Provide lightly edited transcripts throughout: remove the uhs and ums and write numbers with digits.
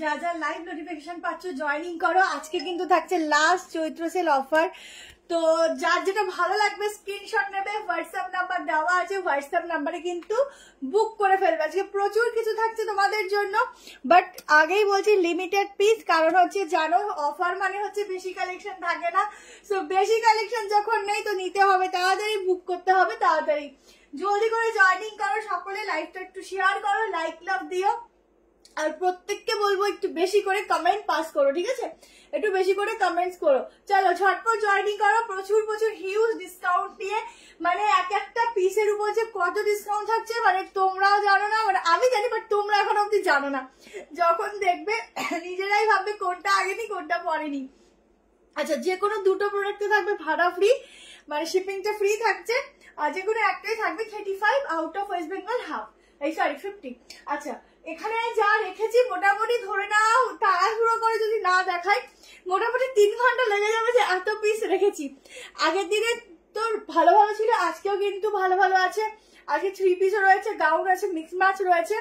যা যা live notification পাচ্ছ জয়েনিং করো। আজকে কিন্তু থাকছে লাস্ট চৈত্র সেল অফার, তো যার যেটা ভালো লাগবে স্ক্রিনশট নেবে, হোয়াটসঅ্যাপ নাম্বার দেওয়া আছে, হোয়াটসঅ্যাপ নাম্বারে কিন্তু বুক করে ফেলবে। আজকে প্রচুর কিছু থাকছে তোমাদের জন্য, বাট আগেই বলছি লিমিটেড পিস, কারণ হচ্ছে জানো অফার মানে হচ্ছে বেশি কালেকশন থাকে না। সো বেশি কালেকশন যখন নেই তো নিতে হবে, তাড়াতাড়ি বুক করতে হবে, তাড়াতাড়ি জলদি করে জয়েনিং করো। সকলে লাইভটা একটু শেয়ার করো, লাইক লাভ দিও, আর প্রত্যেককে বলবো একটু বেশি করে কমেন্ট পাস করো, ঠিক আছে? একটু বেশি করে কমেন্টস করো। চলো ঝটপট জয়েনিং করো। প্রচুর প্রচুর হিউজ ডিসকাউন্ট দিয়ে, মানে এক একটা পিসের উপর যে কত ডিসকাউন্ট থাকছে মানে তোমরাও জানো না, মানে আমি জানি বাট তোমরা এখন অব্দি জানো না। যখন দেখবে নিজেরাই ভাববে কোনটা আগে নি কোনটা পরে নি। আচ্ছা, যে কোনো দুটো প্রোডাক্টে থাকবে ভাড়া ফ্রি, মানে শিপিংটা ফ্রি থাকছে, আর যে কোনো একটাই থাকবে 35 out of West Bengal half, এই সরি 50। আচ্ছা, এখানে যা রেখেছি মোটামুটি ধরে নাও, তাড়াহুড়ো করে যদি না দেখাই মোটামুটি 3 ঘন্টা লেগে যাবে যে এত পিস রেখেছি। আগের দিনে তো ভালো ভালো ছিল, আজকেও কিন্তু ভালো ভালো আছে। আজকে 3 পিসও রয়েছে, গাউন আছে, মিক্স ম্যাচ রয়েছে।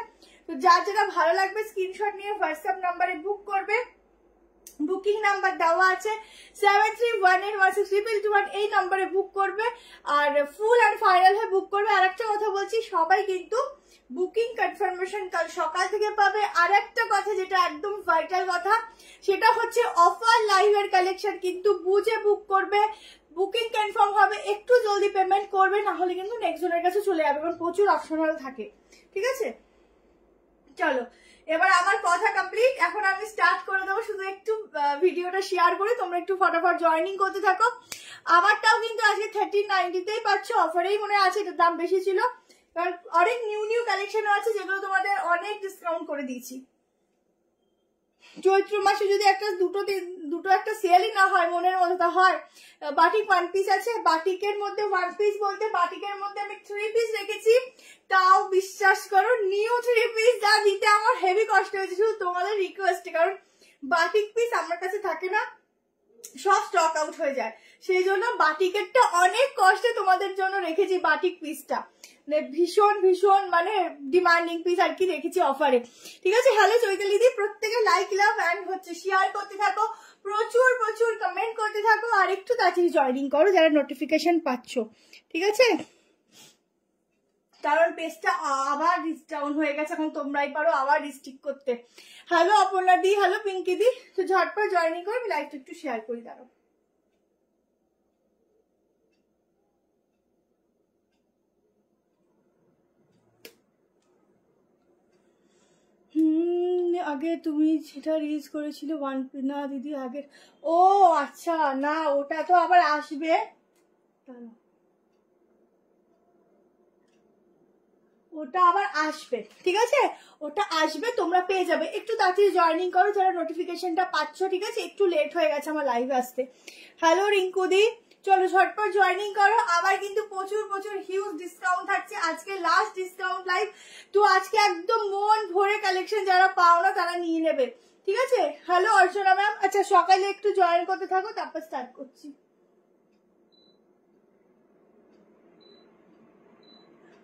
তো যার যেটা ভালো লাগবে স্ক্রিনশট নিয়ে হোয়াটসঅ্যাপ নাম্বারে বুক করবে। বুকিং নাম্বার দেওয়া আছে 73181621, এই নাম্বারে বুক করবে, আর ফুল অ্যান্ড ফাইনাল হয়ে বুক করবে। আর একটা কথা বলছি, সবাই কিন্তু বুকিং কনফার্মেশন কাল সকাল থেকে পাবে। আর একটা কথা যেটা একদম ভাইটাল কথা, সেটা হচ্ছে অফার লাইভের কালেকশন কিন্তু বুঝে বুক করবে। বুকিং কনফার্ম হবে, একটু জলদি পেমেন্ট করবে, না হলে কিন্তু নেক্সট জনের কাছে চলে যাবে, কারণ প্রচুর অপশনাল থাকে, ঠিক আছে? চলো এবার আমার কথা কমপ্লিট, এখন আমি স্টার্ট করে দেবো। শুধু একটু ভিডিওটা শেয়ার করে তোমরা একটু ফটাফট জয়েনিং করতে থাকো। আমারটাও কিন্তু আজকে 1390তেই পাচ্ছ, অফারেই মনে আছে, এটার দাম বেশি ছিল, কারণ অনেক নিউ নিউ কালেকশন আছে যেগুলো তোমাদের অনেক ডিসকাউন্ট করে দিয়েছি। চৈত্র মাসে যদি একটা দুটো একটা সেলই না হয় মনের মতো হয়। বাটিক 1 পিস আছে, বাটিকের মধ্যে 1 পিস বলতে বাটিকের মধ্যে আমি 3 পিস রেখেছি, তাও বিশ্বাস করো নিউ 3 পিস যা দিতে আমার হেভি কষ্ট হয়েছে, শুধু তোমাদের রিকোয়েস্টে, কারণ বাটিক পিস আমার কাছে থাকে না, সব স্টক আউট হয়ে যায়, সেই জন্য বাটিকেরটা অনেক কষ্টে তোমাদের জন্য রেখেছি। বাটিক পিসটা ভীষণ ভীষণ মানে ডিমান্ডিং পিস আর কি রেখেছি অফারে, ঠিক আছে? হ্যালো চৈতালি দি, প্রত্যেকে লাইক লাভ অ্যান্ড হচ্ছে শেয়ার করতে থাকো, প্রচুর প্রচুর কমেন্ট করতে থাকো, আর একটু তাড়াতাড়ি জয়েনিং করো যারা নোটিফিকেশন পাচ্ছ, ঠিক আছে? কারণ পেজটা আবার ডাউন হয়ে গেছে, এখন তোমরাই পারো আবার রিস্ট্রিক্ট করতে। হ্যালো অপর্ণা দি, হ্যালো পিঙ্কি দি, তো ঝটপট জয়েনিং করে আমি লাইভটা একটু শেয়ার করি, দাঁড়াও। আগে তুমি সেটা রিলিজ করেছিলে না দিদি আগের, ও আচ্ছা, না ওটা তো আবার আসবে, ওটা আবার আসবে, ঠিক আছে? ওটা আসবে, তোমরা পেয়ে যাবে। একটু তাড়াতাড়ি জয়েনিং করো যারা নোটিফিকেশনটা পাচ্ছ, ঠিক আছে? একটু লেট হয়ে গেছে আমার লাইভ আসতে। হ্যালো রিঙ্কুদি, চলো ঝটপট জয়েনিং করো। আবার কিন্তু প্রচুর প্রচুর হিউজ ডিসকাউন্ট থাকছে, আজকে লাস্ট ডিসকাউন্ট লাইভ, তো আজকে একদম মন ভরে কালেকশন যারা পাও না তারা নিয়ে নেবে, ঠিক আছে? হ্যালো অর্চনা ম্যাম, আচ্ছা সকালে একটু জয়েন করতে থাকো, তারপর স্টার্ট করছি।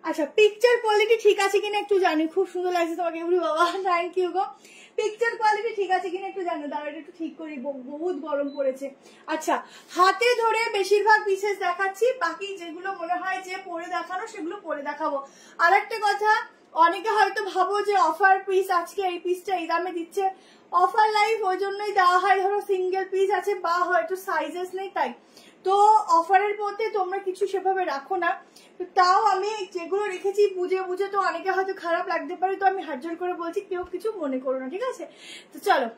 আচ্ছা, পিকচার কোয়ালিটি ঠিক আছে কিনা একটু জানি, খুব সুন্দর লাগছে তোমাকে বাবা, থ্যাংক ইউ গো। পিকচার কোয়ালিটি ঠিক আছে কিনা একটু জানো, দাঁড়াটা একটু ঠিক করি, বহুত গরম পড়েছে। আচ্ছা, হাতে ধরে বেশিরভাগ পিসেস দেখাচ্ছি, বাকি যেগুলো মনে হয় যে পরে দেখানো সেগুলো পরে দেখাবো। আর একটা কথা, অনেকে হয়তো ভাবো যে অফার পিস আজকে এই পিসটা এই দামে দিচ্ছে, অফার লাইভ ওই জন্যই দেওয়া হয়, ধরো সিঙ্গেল পিস আছে বা হয়তো সাইজেস নেই তাই, তো অফারের মধ্যে তোমরা কিছু সেভাবে রাখো না। তাও আমি যেগুলো রেখেছি বুঝে বুঝে, তো অনেকে হয়তো খারাপ লাগতে পারে, তো আমি হাত জোর করে বলছি কেউ কিছু মনে করো না, ঠিক আছে? তো চলো,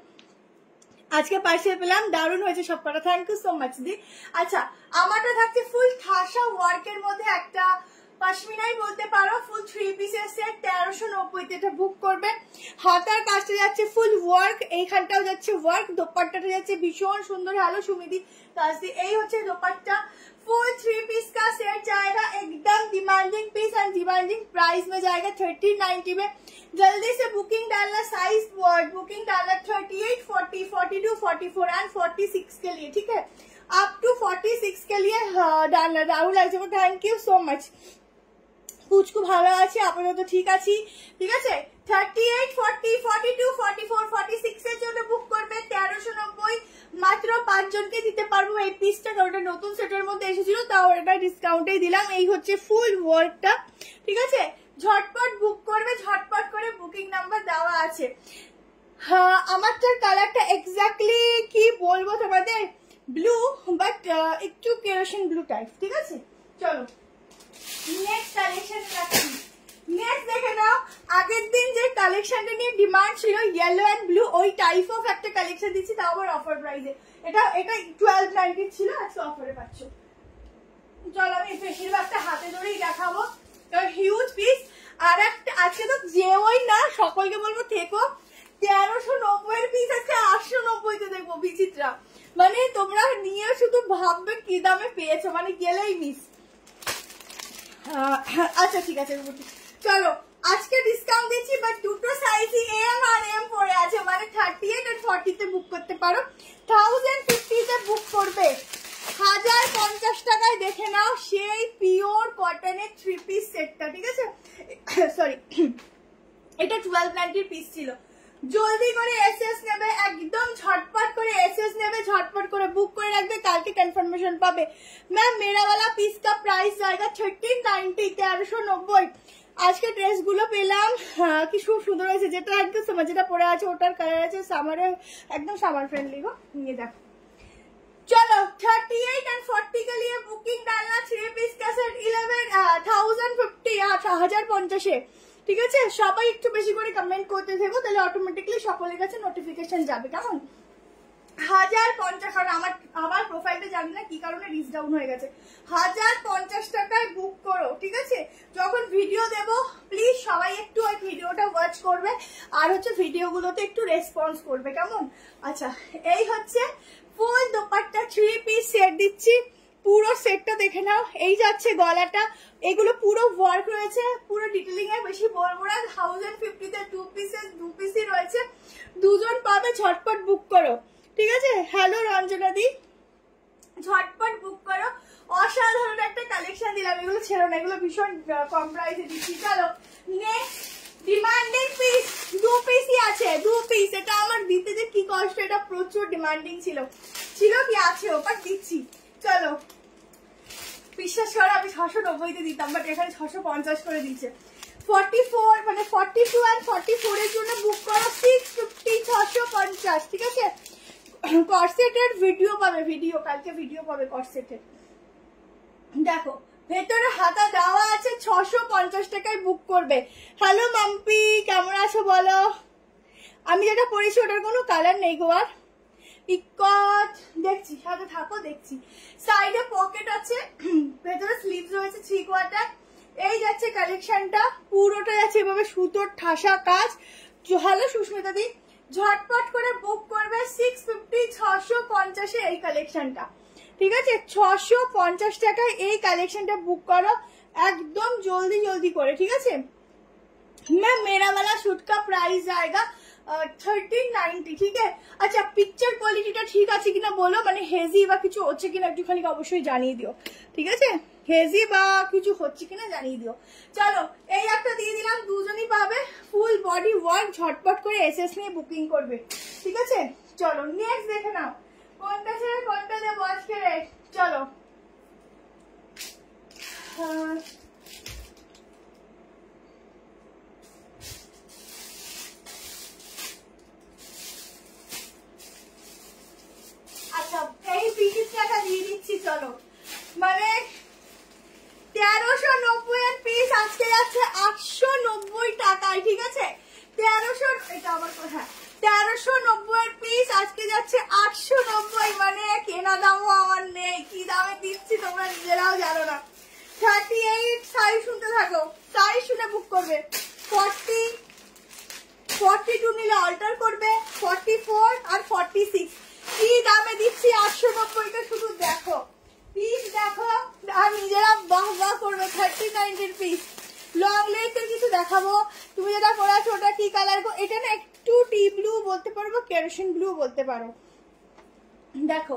আজকে পার্সেল পেলাম, দারুণ হয়েছে সব কটা, থ্যাংক ইউ সো মাচ দি। আচ্ছা, আমারটা থাকছে ফুল ঠাসা ওয়ার্কের মধ্যে, একটা পশমিনাই বলতে পারো, ফুল 3 পিসের সেট 1390তে এটা বুক করবে। হাতার কাজটা যাচ্ছে ফুল ওয়ার্ক, এইখানটাও যাচ্ছে ওয়ার্ক, দোপাট্টাটা যাচ্ছে ভীষণ সুন্দর। হ্যালো সুমিদি কাজদি, এই হচ্ছে দোপাট্টা। फुल 3 पीस का सेट जाएगा, एकदम demanding piece and demanding price में जाएगा 1390 में। जल्दी से बुकिंग डालना, साइज बुकिंग डालना 38, 40, 42, 44 एंड 46 के लिए, ठीक है? अप टू 46 के लिए डालना। Rahul thank you so much. পুচকু ভালো আছে, আপাতত ঠিক আছি, ঠিক আছে? 38, 40, 42, 44, 46 এর জন্য বুক করবে 1390। মাত্র 5 জনকে দিতে পারবো এই পিসটা, ওটা নতুন সেটের মধ্যে এসেছিল, তাও এটা ডিসকাউন্টেই দিলাম। এই হচ্ছে ফুল ওয়ার্কটা, ঠিক আছে? ঝটপট বুক করবে, ঝটপট করে বুকিং নাম্বার দেওয়া আছে। হ্যাঁ, আমারটার কালারটা এক্স্যাক্টলি কি বলবো তোমাদের, ব্লু, বাট একটু কেরোসিন ব্লু টাইপ, ঠিক আছে? চলো নেক্সট কালেকশন রাখি। নেক্সট দেখে নাও, আগের দিন যে কালেকশনটা নিয়ে ডিমান্ড ছিল ইয়েলো এন্ড ব্লু, ওই টাইপ অফ একটা কালেকশন দিচ্ছি, তাও আবার অফার প্রাইসে। এটা 1290 ছিল, আজকে অফারে পাচ্ছ। চলো আমি বেশিরভাগটা হাতে ধরেই দেখাবো, হিউজ পিস। আর একটা আজকে তো যেওই না, সকলকে বলবো থেকো। 1390 এর পিস আছে 890 তে দেখবো, বিচিত্রা। মানে তোমরা নিয়ে শুধু ভাববে কি দামে পেয়েছো, মানে গেলেই মিস। আচ্ছা ঠিক আছে, চলো আজকে ডিসকাউন্ট দিচ্ছি, বাট দুটো সাইজই এম আর এম পড়ে আছে, মানে 38 আর 40 তে বুক করতে পারো। 1050 তে বুক করবে 1050 টাকায়। দেখে নাও সেই পিওর কটনের 3 পিস সেটটা, ঠিক আছে? সরি, এটা 1290 পিস ছিল। জলদি করে এসএস নেবে, একদম ঝটপট করে এসএস নেবে, ঝটপট করে বুক করে রাখবে, কালকে কনফার্মেশন পাবে। ম্যাম মেরা वाला পিস का प्राइस जाएगा 1390, 1390। আজকে ড্রেসগুলো পেলাম, কি খুব সুন্দর হয়েছে। যেটা একদম যেটা পরে আছে ওটার কালার আছে সামারে, একদম সামার ফ্রেন্ডলি গো। নিয়ে দেখো, चलो 38 एंड 40 के लिए बुकिंग डालना। 3 पीस का सेट 1050, 1050 ঠিক আছে? সবাই একটু বেশি করে কমেন্ট করতে থাকো, তাহলে অটোমেটিক্যালি সকলের কাছে নোটিফিকেশন যাবে, কেমন? 1050, কারণ আমার প্রোফাইলটা জানি না কি কারণে রিচ ডাউন হয়ে গেছে। 1050 টাকায় বুক করো, ঠিক আছে? যখন ভিডিও দেব প্লিজ সবাই একটু ওই ভিডিওটা ওয়াচ করবে, আর হচ্ছে ভিডিওগুলোতে একটু রেসপন্স করবে, কেমন? আচ্ছা, এই হচ্ছে ফুল দোপাট্টা 3 পিস সেট দিচ্ছি। পুরো সেটটা দেখে নাও, এই যাচ্ছে গলাটা, এগুলো পুরো ওয়ার্ক রয়েছে, পুরো ডিটেলিং এর বেশি বলবো না। 1050 তে 2 পিসই রয়েছে, দুজন পাবে, ঝটপট বুক করো, ঠিক আছে? হ্যালো রঞ্জনা দি, ঝটপট বুক করো। অসাধারণ একটা কালেকশন দিলাম, এগুলো ছেড়ো না, এগুলো ভীষণ কম প্রাইসে দিচ্ছি। চলো নেক্সট ডিমান্ডিং পিস, 2 পিসই আছে, 2 পিস। এটা আমার দিতে যে কি কষ্ট, এটা প্রচুর ডিমান্ডিং ছিল কি আছেও, বাট দিচ্ছি। চলো বিশ্বাস করো, আমি 690 তে দিতাম, বাট এখানে 650 করে দিচ্ছে। 44 মানে 42 আর 44 এর জন্য বুক করো 650, 650, ঠিক আছে? কর্সেটের ভিডিও পাবে, কালকে ভিডিও পাবে কর্সেটের। দেখো ভেতরে হাতা দেওয়া আছে, 650 টাকায় বুক করবে। হ্যালো মাম্পি, কেমন আছো বলো? আমি যেটা পরেছি ওটার কোনো কালার নেই গো আর। ইকট দেখছি, সাথে থাকো দেখছি। সাইডে পকেট আছে, ভেতরে স্লিভস রয়েছে 3 কোয়ার্টার। এই যাচ্ছে কালেকশনটা, পুরোটা যাচ্ছে এভাবে সুতোর ঠাসা কাজ। হ্যালো সুস্মিতা দি, ঝটপট করে বুক করবে 650, 650 এই কালেকশনটা, ঠিক আছে? 650 টাকায় এই কালেকশনটা বুক করো একদম জলদি করে, ঠিক আছে? मैम मेरा वाला सूट का प्राइस आएगा 1390, ঠিক আছে? আচ্ছা পিকচার কোয়ালিটিটা ঠিক আছে কিনা বলো, মানে হেজি বা কিছু হচ্ছে কিনা একটুখানি অবশ্যই জানিয়ে দিও, ঠিক আছে? হেজি বা কিছু হচ্ছে কিনা জানিয়ে দিও। চলো এই একটা দিয়ে দিলাম, দুজনই পাবে ফুল বডি ওয়ার্ক। ঝটপট করে এসএস নিয়ে বুকিং করবে, ঠিক আছে? চলো নেক্সট দেখে নাও, কোনটা ছেড়ে কোনটা দেবো আজকে রে। চলো আচ্ছা এই পিসটা দিয়ে দিচ্ছি। চলো মানে 1390 এর পিস আজকে যাচ্ছে 890 টাকায়, ঠিক আছে? 1300, এটা আমার কথা, 1390 এর পিস আজকে যাচ্ছে 890, মানে কেনা দামও আমার নেই। কি দামে দিচ্ছি তোমরা নিজেরাও জানো না। 38 সাইজ শুনতে থাকো, সাইজ শুনে বুক করবে। 40, 42 নিলে অল্টার করবে, 44 আর 46 কি দামে দিচ্ছি 890 টা। শুধু দেখো পিস দেখো আর নিজেরা বাহ করবে। 39 পিস। লং লেন্থের কিছু দেখাবো, তুমি যেটা পরে আছো ওটা কি কালার? এটা না একটু টি ব্লু বলতে পারবো, কেরোসিন ব্লু বলতে পারো। দেখো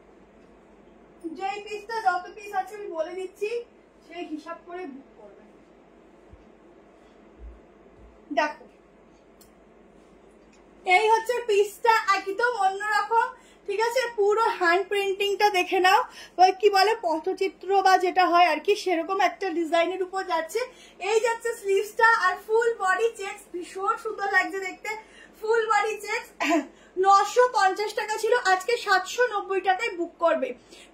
যেই পিসটা যত পিস আছে আমি বলে দিচ্ছি, সেই হিসাব করে বুক করবেন। দেখো এই হচ্ছে পিসটা, একদম অন্যরকম, ঠিক আছে। পুরো হ্যান্ড প্রিন্টিংটা দেখে নাও, ওই কি বলে পটচিত্র বা যেটা হয় আর কি, সেরকম একটা ডিজাইনের উপর যাচ্ছে। এই যাচ্ছে স্লিভসটা, আর ফুল বডি চেকস, ভীষণ সুন্দর লাগছে দেখতে। ফুল বডি চেকস 950 টাকা ছিল, আজকে 790 টাকায় বুক করবে।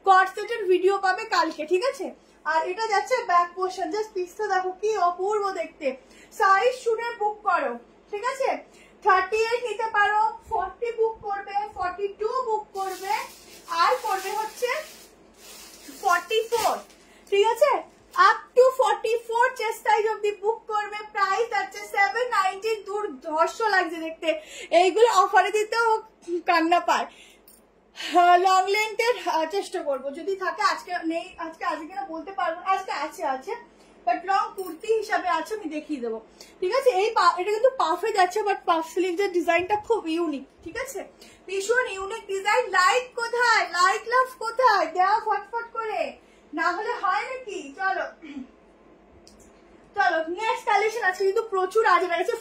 কট সেটের ভিডিও পাবে কালকে, ঠিক আছে। আর এটা যাচ্ছে ব্যাক পোর্শন, জাস্ট পিসটা দেখো কি অপূর্ব দেখতে। সাইজ শুনে বুক করো, ঠিক আছে। 38 নিতে পারো, 40 বুক করবে, 42 বুক করবে, আর করবে হচ্ছে 44, ঠিক আছে। আপ টু 44 চেস্ট সাইজ অবধি বুক করবে। প্রাইস আছে 790। দূর ধর্ষ লাগছে দেখতে, এইগুলো অফারে দিতেও কান্না পায়। লং লেন্থের চেষ্টা করবো, যদি থাকে। আজকে নেই, আজকে কিনা বলতে পারবো, আজকে আছে বাট লং কুর্তি হিসাবে আছে, আমি দেখিয়ে দেবো, ঠিক আছে। এটা কিন্তু পাফে যাচ্ছে, বাট পাফ স্লিভসের ডিজাইনটা খুব ইউনিক, ঠিক আছে, ভীষণ ইউনিক ডিজাইন। লাইক কোথায়, লাইক লাভ কোথায়, দেওয়া ফটফট করে, না হলে হয় নাকি। চলো চলো নেক্সট কালেকশন আছে, কিন্তু প্রচুর আজরা গেছে।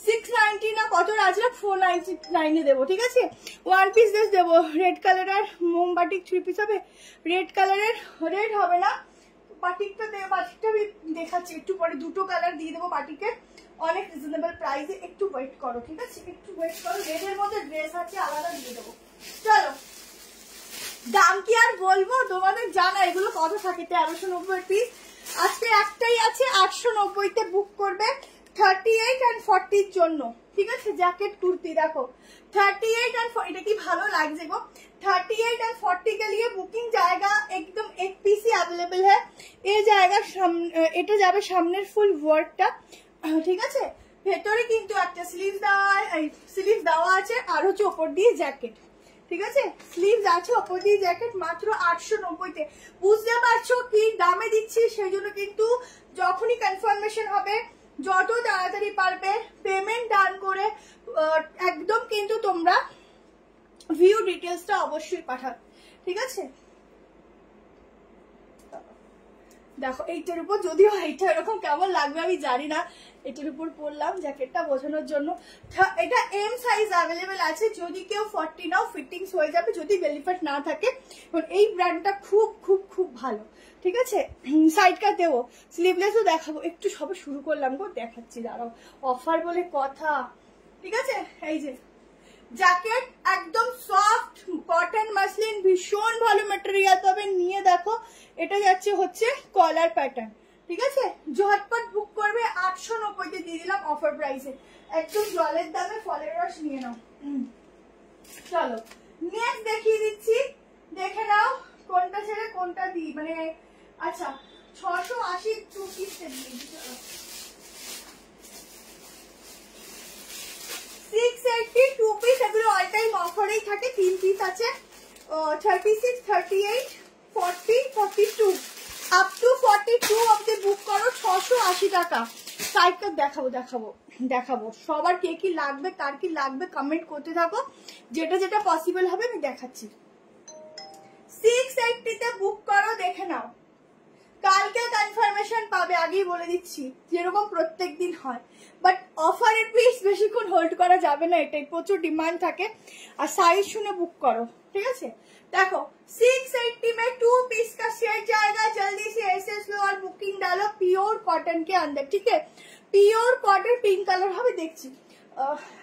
690 না কত আজরা, 499 দেবো, ঠিক আছে। ওয়ান পিস ড্রেস দেবো, রেড কালারের মোমবাটিক 3 পিস হবে। রেড কালারের, রেড হবে না, বাটিকটা আমি দেখাচ্ছি একটু পরে। দুটো কালার দিয়ে দেবো বাটিকের, অনেক রিজনেবল প্রাইসে। একটু ওয়েট করো, ঠিক আছে, একটু ওয়েট করো। রেডের মধ্যে ড্রেস আছে, আলাদা দিয়ে দেবো। চলো, দাম কি আর বলবো, তোমাদের জানা এগুলো কত থাকে। 1390 পিস, আজকে একটাই আছে 890-তে বুক করবে। 38 and 40 জন্য, ঠিক আছে। জ্যাকেট কুর্তি দেখো 38 and 40, এটা কি ভালো লাগছে গো। 38 and 40 के लिए बुकिंग जाएगा, एकदम एक पीस ही अवेलेबल है। ये जाएगा, এটা যাবে সামনের ফুল ওয়ার্কটা, ঠিক আছে। ভেতরে কিন্তু একটা স্লিভ দেওয়া আছে, আর হচ্ছে ওপর দিয়ে জ্যাকেট, ঠিক আছে। স্লিভস আছে, ওপর দিয়ে জ্যাকেট, মাত্র 890-তে। বুঝতে পারছো কি দামে দিচ্ছি, সেই জন্য কিন্তু যখনই কনফার্মেশন হবে, যত তাড়াতাড়ি পারবে পেমেন্ট ডান করে একদম কিন্তু তোমরা ভিউ ডিটেলসটা অবশ্যই পাঠাবে, ঠিক আছে। দেখো এইটার উপর, যদিও এইটা এরকম কেমন লাগবে আমি জানি না, এটার উপর পরলাম জ্যাকেটটা বোঝানোর জন্য। এটা এম সাইজ অ্যাভেলেবেল আছে, যদি কেউ 40 নাও ফিটিংস হয়ে যাবে, যদি বেলিফ্যাট না থাকে। এই ব্র্যান্ডটা খুব খুব খুব ভালো, ঠিক আছে। সাইড কাট দেবো, স্লিভলেসও দেখাবো, একটু সবে শুরু করলাম গো, দেখাচ্ছি দাঁড়াও, অফার বলে কথা, ঠিক আছে। এই যে জ্যাকেট, একদম সফট কটন মাসলিন, ভীষণ ভালো ম্যাটেরিয়াল পাবে, নিয়ে দেখো। এটা যাচ্ছে হচ্ছে কলার প্যাটার্ন, ঠিক আছে। ঝটপট বুক করবে, 890-তে দিয়ে দিলাম অফার প্রাইসে, একদম জলের দামে ফলের রস নিয়ে নাও। চলো নেক্সট দেখিয়ে দিচ্ছি, দেখে নাও কোনটা ছেড়ে কোনটা দিই, মানে আচ্ছা 680 টু পিস দিয়ে দিচ্ছি। চলো 680 টু পিস, এগুলো অল টাইম অফারেই থাকে। 3 পিস আছে, 36, 38, 40, 42, আপ টু 42 অবধি বুক করো। 680 টাকা। সাইডটা দেখাবো সবার কে কি লাগবে, কার কি লাগবে কমেন্ট করতে থাকো, যেটা যেটা পসিবল হবে আমি দেখাচ্ছি। 680-তে বুক করো, দেখে নাও। কালকে কনফার্মেশন পাবে, আগেই বলে দিচ্ছি, যেরকম প্রত্যেক দিন হয়। বাট অফারের পিস বেশিক্ষণ হোল্ড করা যাবে না, এটাই প্রচুর ডিমান্ড থাকে। আর সাইজ শুনে বুক করো, ঠিক আছে। देखो 680 में 2 पीस का सेट जाएगा, जल्दी से एसएस लो और बुकिंग डालो प्योर कॉटन के अंदर, ठीक है। प्योर कॉटन पिंक कलर হবে দেখছি,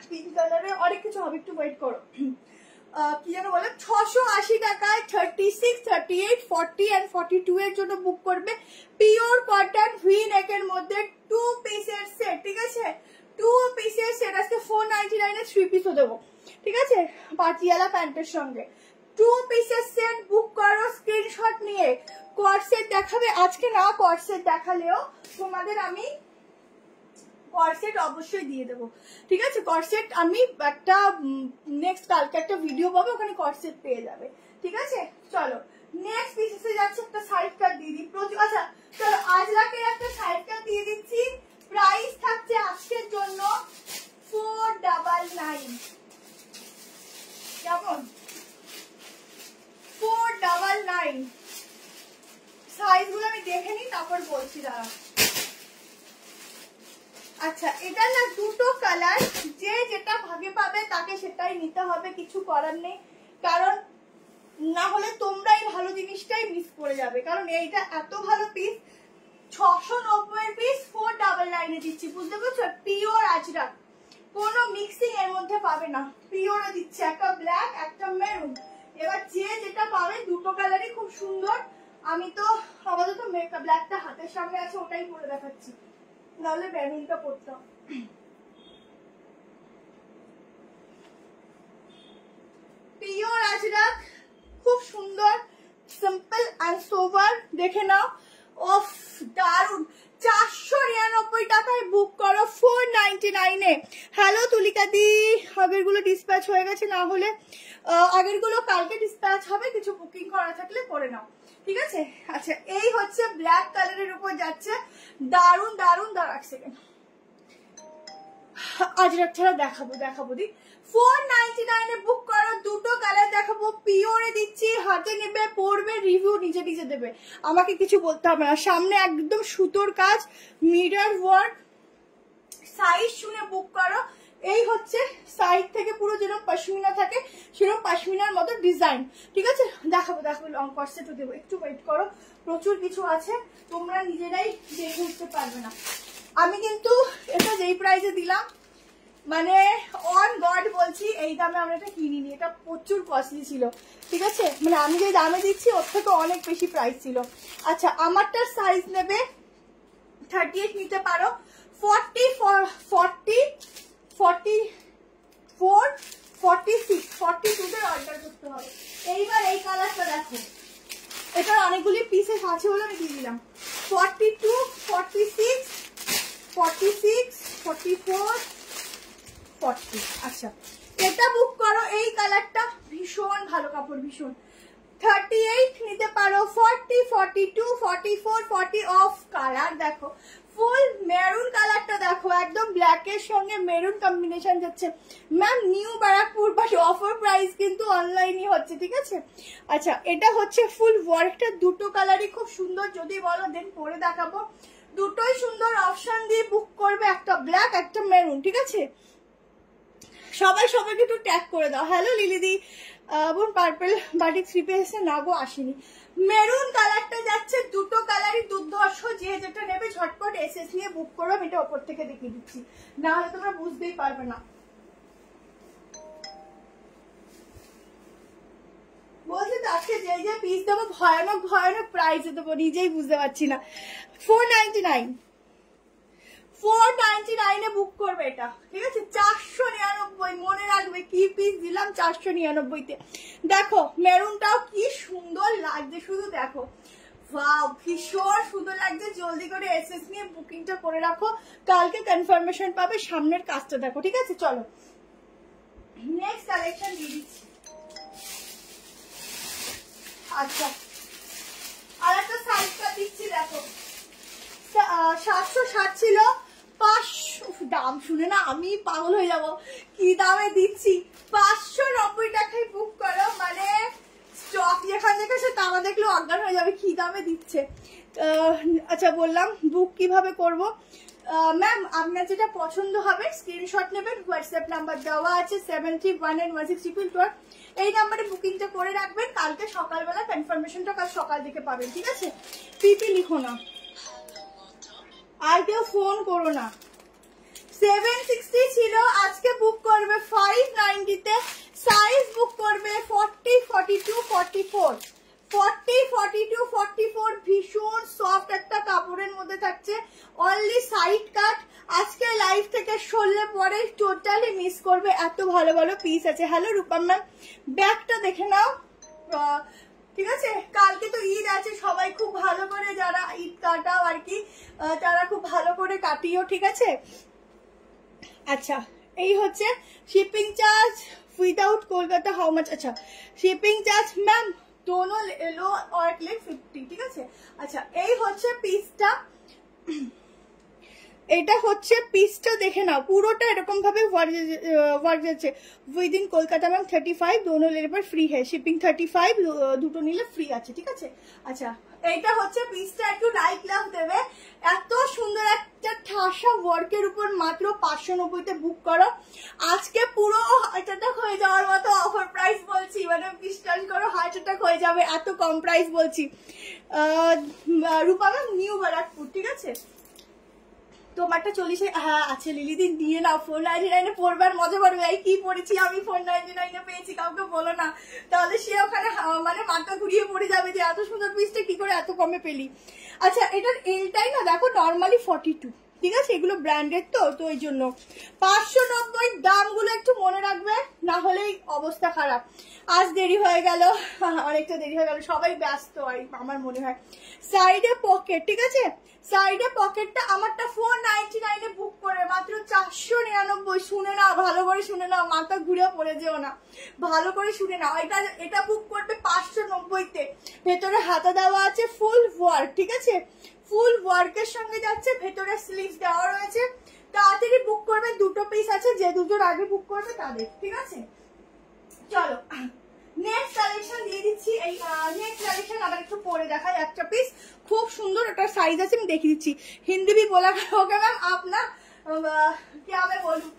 পিঙ্ক কালারে অনেক কিছু হবে, একটু ওয়েট করো। কি যেন বলে 680 টাকায় 36, 38, 40 এন্ড 42 এর জন্য বুক করবে। পিওর কটন ভি নেকের মধ্যে 2 পিসের সেট, ঠিক আছে। 2 পিসের সেট আজকে 499 এ 3 পিসও দেবো, ঠিক আছে, পাটিয়ালা প্যান্টের সঙ্গে। 2 পিসের সেট বুক করো স্ক্রিনশট নিয়ে। কট সেট দেখাবে আজকে না, কট সেট দেখালেও তোমাদের আমি কট সেট অবশ্যই দিয়ে দেবো, ঠিক আছে। কট সেট আমি একটা নেক্সট কালকে একটা ভিডিও পাবো, ওখানে কট সেট পেয়ে যাবে, ঠিক আছে। চলো নেক্সট পিসে যাচ্ছে, একটা সাইড কাট দিয়ে দিই। আচ্ছা চলো আজরাকে একটা সাইড কাট দিয়ে দিচ্ছি। প্রাইস থাকছে আজকের জন্য 499, কেমন 499 সাইজগুলো আমি দেখে নিই, তারপর বলছি দাঁড়া। আচ্ছা, এটা না দুটো কালার, যে যেটা ভাগে পাবে তাকে সেটাই নিতে হবে, কিছু করার নেই। কারণ না হলে তোমরাই ভালো জিনিসটাই মিস করে যাবে। কারণ এইটা এত ভালো পিস, 690 পিস 499 দিচ্ছি, বুঝতে পারছো? পিওর আজরাক, কোনো মিক্সিং এর মধ্যে পাবে না, পিওরে দিচ্ছে। একটা ব্ল্যাক, একটা মেরুন। এবার যে যেটা পাবে, দুটো কালারই খুব সুন্দর। আমি তো আপাতত ব্ল্যাকটা হাতের সামনে আছে, ওটাই পরে দেখাচ্ছি, নাহলে মেরুনটা পরতাম। পিওর আজরাক, খুব সুন্দর, সিম্পল অ্যান্ড সোবার। দেখে নাও, অফ দারুন। 499 টাকায় বুক করো 499 এ। হ্যালো তুলিকা দি, আগেরগুলো ডিসপ্যাচ হয়ে গেছে, না হলে আগেরগুলো কালকে ডিসপ্যাচ হবে, কিছু বুকিং করা থাকলে করে নাও, ঠিক আছে? আচ্ছা, এই হচ্ছে ব্ল্যাক কালারের উপর যাচ্ছে, দারুন দারুন। দাঁড়া এক সেকেন্ড, আজরাক ছাড়া দেখাবো দি। 499 এ বুক করো, দুটো কালার দেখাবো, পিওরে দিচ্ছি, হাতে নেবে, পরবে, রিভিউ নিজে নিজে দেবে, আমাকে কিছু বলতে হবে না। সামনে একদম সুতোর কাজ, মিরর ওয়ার্ক, সাইজ শুনে বুক করো। এই হচ্ছে সাইড থেকে পুরো যেরকম পশমিনা থাকে সেরকম পশমিনার মতো ডিজাইন, ঠিক আছে? দেখাবো লং কর্সেটও দেবো, একটু ওয়েট করো, প্রচুর কিছু আছে, তোমরা নিজেরাই দেখে উঠতে পারবে না। আমি কিন্তু এটা যেই প্রাইসে দিলাম, মানে অন গড বলছি, এই দামে আমরা এটা কিনিনি, এটা প্রচুর কস্টলি ছিল, ঠিক আছে? মানে আমি যে দামে দিচ্ছি ওর থেকে অনেক বেশি প্রাইস ছিল। আচ্ছা, আমারটার সাইজ নেবে 38 নিতে পারো, 40, 44, 46, 42 তে অর্ডার করতে হবে। এইবার এই কালারটা দেখো, এটার অনেকগুলি পিসেস আছে বলে আমি দিয়ে দিলাম। 42, 46, 46, 44, 40। আচ্ছা, এটা বুক করো, এই কালারটা ভীষণ ভালো কাপড়, ভীষণ। 38 নিতে পারো, 40, 42, 44, 40 অফ কালার দেখো, ফুল মেরুন কালারটা দেখো, একদম ব্ল্যাকের সঙ্গে মেরুন কম্বিনেশন যাচ্ছে। Ma'am new Barrackpore, but offer price কিন্তু অনলাইনই হচ্ছে, ঠিক আছে? আচ্ছা, এটা হচ্ছে ফুল ওয়ার্কটা, দুটো কালারই খুব সুন্দর, যদি বলো দেন পরে দেখাবো। দুটোই সুন্দর অপশন দিয়ে বুক করবে, একটা ব্ল্যাক, একটা মেরুন, ঠিক আছে? সবাইকে একটু ট্যাগ করে দাও। হ্যালো লিলিদি, বোন পার্পল বাটিক 3 পিস না গো, আসেনি। মেরুন কালারটা যাচ্ছে, দুটো কালারই দুর্ধর্ষ, যে যেটা নেবে ঝটপট এসএস নিয়ে বুক করো। আমি এটা ওপর থেকে দেখিয়ে দিচ্ছি, না হলে তোমরা বুঝতেই পারবে না। বলছি তো আজকে যে পিস দেবো ভয়ানক ভয়ানক প্রাইসে দেবো, নিজেই বুঝতে পারছি না। 499 499 এ বুক করবে এটা, ঠিক আছে? 499, মনে রাখবে কি পিস দিলাম, 499 তে। দেখো মেরুনটাও কি সুন্দর লাগছে, শুধু দেখো, ওয়াও, ভীষণ সুন্দর লাগছে। জলদি করে এসএস নিয়ে বুকিংটা করে রাখো, কালকে কনফার্মেশন পাবে। সামনের কাজটা দেখো, ঠিক আছে? চলো নেক্সট কালেকশন দিয়ে দিচ্ছি। আচ্ছা, আর একটা সাইজটা দিচ্ছি, দেখো 760 ছিল, 500, দাম শুনে না আমি পাগল হয়ে যাব, কি দামে দিচ্ছি। 590 টাকায় বুক করো, মানে স্টক যেখান থেকে সে তারা দেখলে অজ্ঞান হয়ে যাবে কি দামে দিচ্ছে। আচ্ছা, বললাম বুক কিভাবে করব। ম্যাম আপনার যেটা পছন্দ হবে স্ক্রিনশট নেবেন, হোয়াটসঅ্যাপ নাম্বার দেওয়া আছে 71811622। এই নাম্বারে বুকিংটা করে রাখবেন, কালকে সকালবেলা কনফার্মেশনটা কাল সকাল থেকে পাবেন, ঠিক আছে? পিপি লিখো না, আর কেউ ফোন করো না। 760 ছিল, আজকে বুক করবে 590 তে, সাইজ বুক করবে 40, 42, 44, 40, 42, 44। ভীষণ সফট একটা কাপড়ের মধ্যে থাকছে, অনলি সাইড কাট। আজকে লাইভ থেকে সরলে পরে টোটালি মিস করবে, এত ভালো ভালো পিস আছে। হ্যালো রূপম ম্যাম, ব্যাগটা দেখে নাও, ঠিক আছে? কালকে তো ঈদ আছে, সবাই খুব ভালো করে, যারা ঈদ কাটাও আর কি, তারা খুব ভালো করে কাটিও, ঠিক আছে? আচ্ছা, এই হচ্ছে shipping charge without Kolkata how much. আচ্ছা, শিপিং চার্জ ম্যাম दोनों लो और ले 50, ঠিক আছে? আচ্ছা, এই হচ্ছে পিসটা, এটা হচ্ছে পিসটা দেখে নাও, পুরোটা এরকম ভাবে ওয়ার্ক যাচ্ছে। উইদিন কলকাতা ম্যাম 35 দোনো নিলে পর ফ্রি হ্যাঁ, শিপিং 35, দুটো নিলে ফ্রি আছে, ঠিক আছে। আচ্ছা এইটা হচ্ছে পিসটা, একটু লাইক লাভ দেবে। এত সুন্দর একটা ঠাসা ওয়ার্কের উপর মাত্র 590-তে বুক করো। আজকে পুরো হার্ট অ্যাটাক হয়ে যাওয়ার মতো অফার প্রাইস বলছি, মানে বিশ্বাস করো হার্ট অ্যাটাক হয়ে যাবে, এত কম প্রাইস বলছি। রূপা ম্যাম নিউ ব্যারাকপুর, ঠিক আছে। তোমারটা 40, হ্যাঁ আছে লিলিদি, দিয়ে নাও। 499-এ পড়বার মজা পারবে। এই কি পড়েছি আমি, 499-এ পেয়েছি, কাউকে বলো না, তাহলে সে ওখানে মানে মাথা ঘুরিয়ে পড়ে যাবে যে এত সুন্দর পিসটা কি করে এত কমে পেলি। আচ্ছা এটার এলটাই না দেখো নর্মালি 42, ঠিক আছে, এগুলো ব্র্যান্ডেড তো ওই জন্য 590। দামগুলো একটু মনে রাখবে, না হলেই অবস্থা খারাপ। আজ দেরি হয়ে গেল, অনেকটা দেরি হয়ে গেল, সবাই ব্যস্ত আমার মনে হয়। সাইডে পকেট, ঠিক আছে, সাইডে পকেটটা আমারটা 499-এ বুক করে মাত্র 499। শুনে নাও, ভালো করে শুনে নাও, মাথা ঘুরে পড়ে যেও না, ভালো করে শুনে নাও। এটা বুক করবে 590-তে। ভেতরে হাতা দেওয়া আছে, ফুল ওয়ার্ক, ঠিক আছে, ফুল ওয়ার্কের সঙ্গে যাচ্ছে, ভেতরে স্লিভস দেওয়া রয়েছে। তাড়াতাড়ি বুক করবে, দুটো পিস আছে, যে দুটোর আগে বুক করবে তাদের, ঠিক আছে। চলো নেক্সট কালেকশন দিয়ে দিচ্ছি। এই নেক্সট কালেকশন আবার একটু পরে দেখাই, একটা পিস খুব সুন্দর, ওটার সাইজ আছে আমি দেখিয়ে দিচ্ছি। হিন্দি भी बोला करोगे मैम आप ना, क्या मैं बोलूं,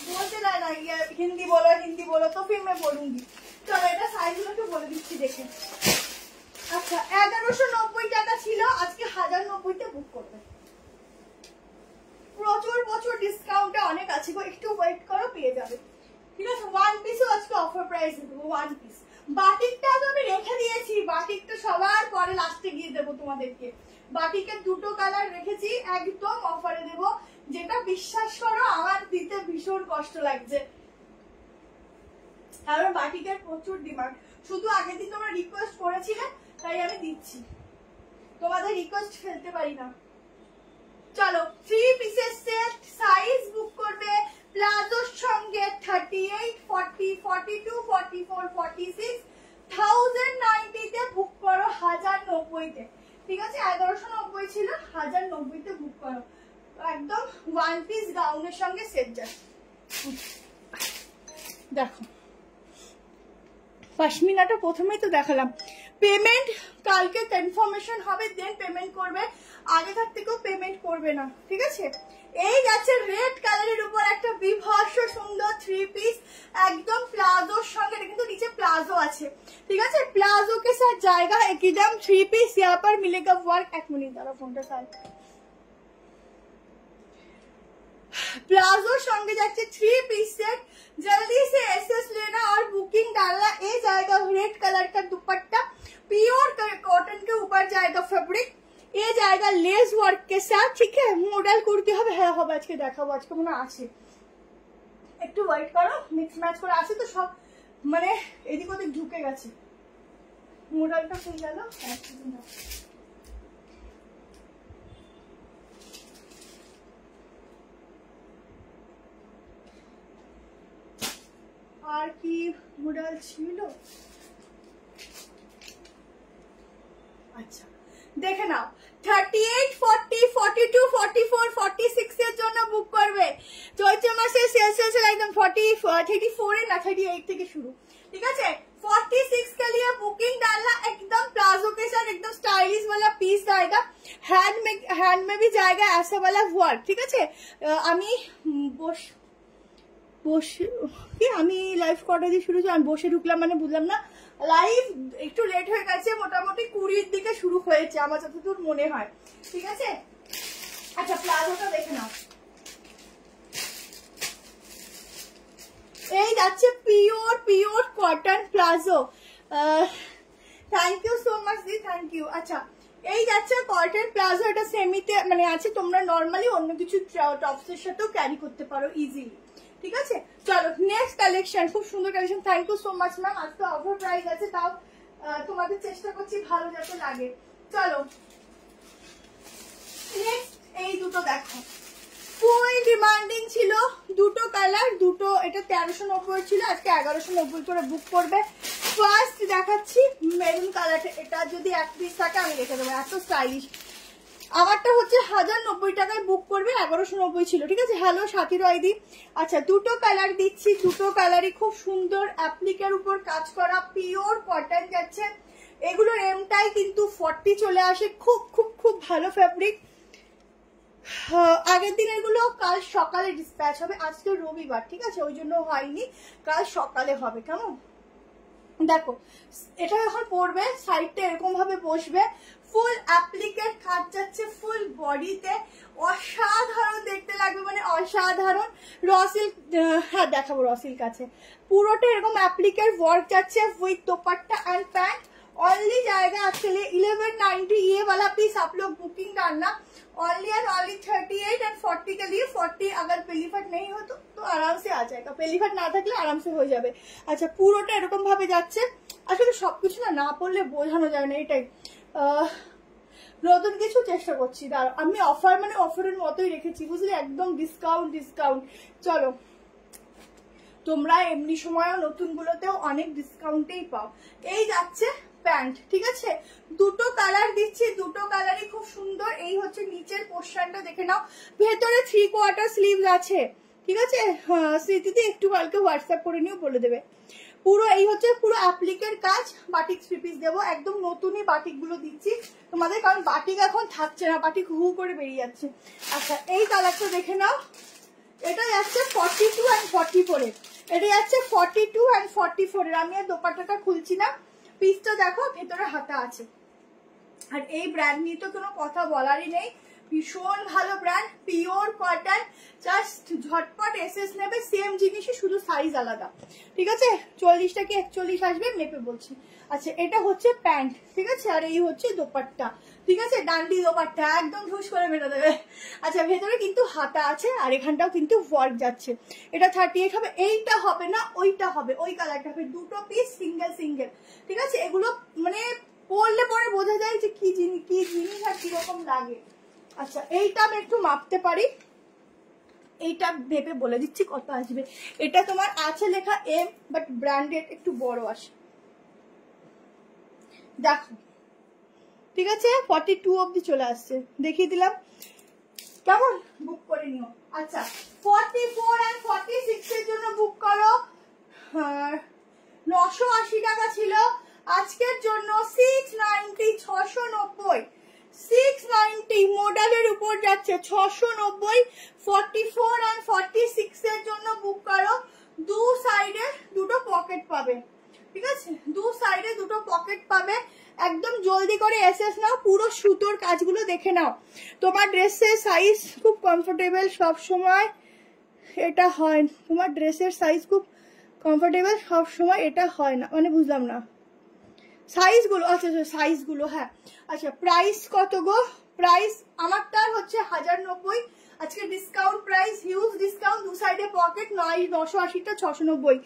बोलते ना ये हिंदी बोलो तो फिर मैं बोलूंगी। चलो এটা সাইজগুলো একটু বলে দিচ্ছি দেখে। আচ্ছা 1190 টাকা ছিল, আজকে 1090-তে বুক করবে। প্রচুর ডিসকাউন্টে অনেক আছে গো, একটু ওয়েট করো পেয়ে যাবে, ঠিক আছে। ওয়ান পিসও আজকে অফার প্রাইস দেবো, ওয়ান পিস। বাটিকটা তো আমি রেখে দিয়েছি, বাটিকটা সবার পরে লাস্টে গিয়ে দেবো তোমাদেরকে। বাটিকের দুটো কালার রেখেছি, একদম অফারে দেবো, যেটা বিশ্বাস করো আমার দিতে ভীষণ কষ্ট লাগছে, কারণ বাটিকের প্রচুর ডিমান্ড। শুধু আগের দিন তোমরা রিকোয়েস্ট করেছিলে তাই আমি দিচ্ছি, তোমাদের রিকোয়েস্ট ফেলতে পারি না। চলো 3 পিসের সেট, সাইজ বুক করবে প্লাজোর সঙ্গে 38, 40, 42, 44, 46, 1090-তে বুক করো, 1090-তে, ঠিক আছে। 1190 ছিল, 1090-তে বুক করো, একদম ওয়ান পিস গাউনের সঙ্গে সেট যাচ্ছে। দেখো পশমিনাটা প্রথমেই তো দেখালাম। পেমেন্ট কালকে কনফার্মেশন হবে, দেন পেমেন্ট করবে, আগে থাকতে কেউ পেমেন্ট করবে না, ঠিক আছে। এই যাচ্ছে রেড কালারের উপর একটা বিভৎস সুন্দর 3 পিস, একদম প্লাজোর সঙ্গে, কিন্তু নিচে প্লাজো আছে, ঠিক আছে। প্লাজো के साथ जाएगा एकदम 3 পিস, यहाँ पर मिलेगा वर्क। एक मिनट दादा फोनটা साइड। प्लाजो সঙ্গে যাচ্ছে 3 পিস सेट, जल्दी से एसएस लेना और बुकिंग डालना। ये जाएगा रेड कलर का दुपट्टा, प्योर कॉटन के ऊपर जाएगा फैब्रिक, ये जाएगा लेस वर्क के साथ, ठीक है। मॉडल कुर्ती হবে, হ্যাঁ হবে, আজকে দেখাবো, আজকে মনে আছে, একটু ওয়েট করো, মিক্স ম্যাচ করে আছে তো সব, মানে এদিক ওদিক ঢুকে গেছে। মডেলটা হয়ে গেল, আর কি মডেল ছিল, আচ্ছা দেখে নাও। 38, 40, 42, 44, 46 এর জন্য বুক করবে। চৈত্র মাসে সেল একদম 34 না 38 থেকে শুরু, ঠিক আছে। 46 के लिए बुकिंग डालना, एकदम प्लाजो के साथ एकदम स्टाइलिश वाला पीस आएगा, हैंड में भी जाएगा ऐसा वाला वर्क, ठीक है। আমি আমি লাইভ কটা দিয়ে শুরু, আমি বসে ঢুকলাম মানে বুঝলাম না, লাইভ একটু লেট হয়ে গেছে, মোটামুটি 20-র দিকে শুরু হয়েছে আমার যতদূর মনে হয়, ঠিক আছে। আচ্ছা প্লাজোটা দেখে নাও, এই যাচ্ছে pure cotton palazzo. Thank you so much দি, থ্যাংক ইউ। আচ্ছা এই যাচ্ছে কটন প্লাজো, এটা সেমিতে মানে আছে, তোমরা নর্মালি অন্য কিছু টপসের সাথেও ক্যারি করতে পারো ইজিলি, ঠিক আছে। চলো নেক্সট কালেকশন, খুব সুন্দর collection, thank you so much ma'am. আজকে অফার প্রাইস আছে, তাও তোমাদের চেষ্টা করছি ভালো যাতে লাগে। চলো নেক্সট এই দুটো দেখো, ফুল ডিমান্ডিং ছিল, দুটো কালার, দুটো, এটা 1390 ছিল, আজকে 1190 করে বুক করবে। ফার্স্ট দেখাচ্ছি মেরুন কালারটা, এটা যদি এক পিস থাকে আমি রেখে দেবো, এত স্টাইলিশ। আমারটা হচ্ছে 1090 টাকায় বুক করবে, 1190 ছিল, ঠিক আছে। হ্যালো সাথী রয়দি। আচ্ছা দুটো কালার দিচ্ছি, দুটো কালারই খুব সুন্দর, অ্যাপ্লিকের উপর কাজ করা পিওর কটন যাচ্ছে। এগুলোর এমটাই কিন্তু 40 চলে আসে, খুব খুব খুব ভালো ফ্যাব্রিক। আগের দিন এগুলো কাল সকালে ডিসপ্যাচ হবে, আজকে রবিবার, ঠিক আছে, ওই জন্য হয়নি, কাল সকালে হবে, কেমন। দেখো এটা যখন পরবে সাইডটা এরকম ভাবে বসবে, ফুল অ্যাপ্লিকের কাজ যাচ্ছে ফুল বডিতে, অসাধারণ দেখতে লাগবে, মানে অসাধারণ। রসিল, হ্যাঁ দেখাবো রসিল কাছে, পুরোটা এরকম অ্যাপ্লিকের ওয়ার্ক যাচ্ছে with dupatta and pant. Only जाएगा एक्चुअली 1190 ये वाला पीस आप लोग बुकिंग डालना, ऑनली एंड ऑनली 38 एंड 40 के लिए। 40 अगर पेलीफट नहीं हो तो आराम से आ जाएगा, पेलीफट ना থাকলে আরাম সে হয়ে যাবে। আচ্ছা পুরোটা এরকম ভাবে যাচ্ছে, আসলে সবকিছু না পড়লে বোঝানো যাবে না, এটাই নতুন কিছু চেষ্টা করছি। দাঁড়াও আমি অফার মানে অফারের মতোই রেখেছি বুঝলি, একদম ডিসকাউন্ট ডিসকাউন্ট। চলো তোমরা এমনি সময়ও নতুন গুলোতেও অনেক ডিসকাউন্টেই পাও। এই যাচ্ছে প্যান্ট, ঠিক আছে, দুটো কালার দিচ্ছি, দুটো কালারই খুব সুন্দর। এই হচ্ছে নিচের পোর্শনটা দেখে নাও, ভেতরে 3/4 স্লিভস আছে, ঠিক আছে। স্মৃতিতে একটু কালকে হোয়াটসঅ্যাপ করে নিও, বলে দেবে। পুরো এই হচ্ছে পুরো অ্যাপ্লিকের কাজ, বাটিক 3 পিস দেবো, একদম নতুনই বাটিক গুলো দিচ্ছি তোমাদের, কারণ বাটিক এখন থাকছে না, বাটিক হু করে বেরিয়ে যাচ্ছে। আচ্ছা এই কালারটা দেখে নাও, এটা যাচ্ছে 42 and 44 এর, এটা যাচ্ছে 42 and 44 এর। আমি আর দোপাট্টাটা খুলছি না, পিসটা দেখো ভেতরে হাতা আছে। আর এই ব্র্যান্ড নিয়ে তো কোনো কথা বলারই নেই, ভীষণ ভালো ব্র্যান্ড, পিওর কটন, জাস্ট ঝটপট এসএস নেবে, সেম জিনিসই শুধু সাইজ আলাদা, ঠিক আছে। 40 টা কি 41 আসবে মেপে বলছি। আচ্ছা এটা হচ্ছে প্যান্ট, ঠিক আছে, আর এই হচ্ছে দোপাট্টা, ঠিক আছে, ডান্ডি দোপাট্টা একদম ঢুস করে মেরে দেবে। আচ্ছা ভেতরে কিন্তু হাতা আছে, আর এখানটাও কিন্তু ওয়ার্ক যাচ্ছে। এটা 38 হবে, এইটা হবে না ওইটা হবে, ওই কালারটা হবে, দুটো পিস সিঙ্গেল সিঙ্গেল, ঠিক আছে। এগুলো মানে পরলে পরে বোঝা যায় যে কি জিনিস আর কিরকম লাগে। আচ্ছা এইটা আমি একটু মাপতে পারি, এইটা ভেবে বলে দিচ্ছি কত আসবে। এটা তোমার আছে লেখা এম, বাট ব্র্যান্ডেড একটু বড় আসে, দেখো, ঠিক আছে। 42 অব্দি চলে আসছে, দেখিয়ে দিলাম, কেমন, বুক করে নিও। আচ্ছা 44 and 46 এর জন্য বুক করো। 980 টাকা ছিল, আজকের জন্য 690, 690, 690 মডেলের উপর যাচ্ছে, 690। 44 and 46 এর জন্য বুক করো। দু সাইডে দুটো পকেট পাবে, ঠিক আছে, দু সাইডে দুটো পকেট পাবে। একদম জলদি করে এসএস নাও, পুরো সুতোর কাজগুলো দেখে নাও। তোমার ড্রেসের সাইজ খুব কমফোর্টেবল সব সময় এটা হয়, তোমার ড্রেসের সাইজ খুব কমফোর্টেবল সব সময় এটা হয় না, মানে বুঝলাম না সাইজগুলো। আচ্ছা আচ্ছা সাইজগুলো, হ্যাঁ। আচ্ছা প্রাইস কত গো, প্রাইস আমারটার হচ্ছে 1090, আজকে ডিসকাউন্ট প্রাইস, হিউজ ডিসকাউন্ট, দু সাইডে পকেট, 980টা 690।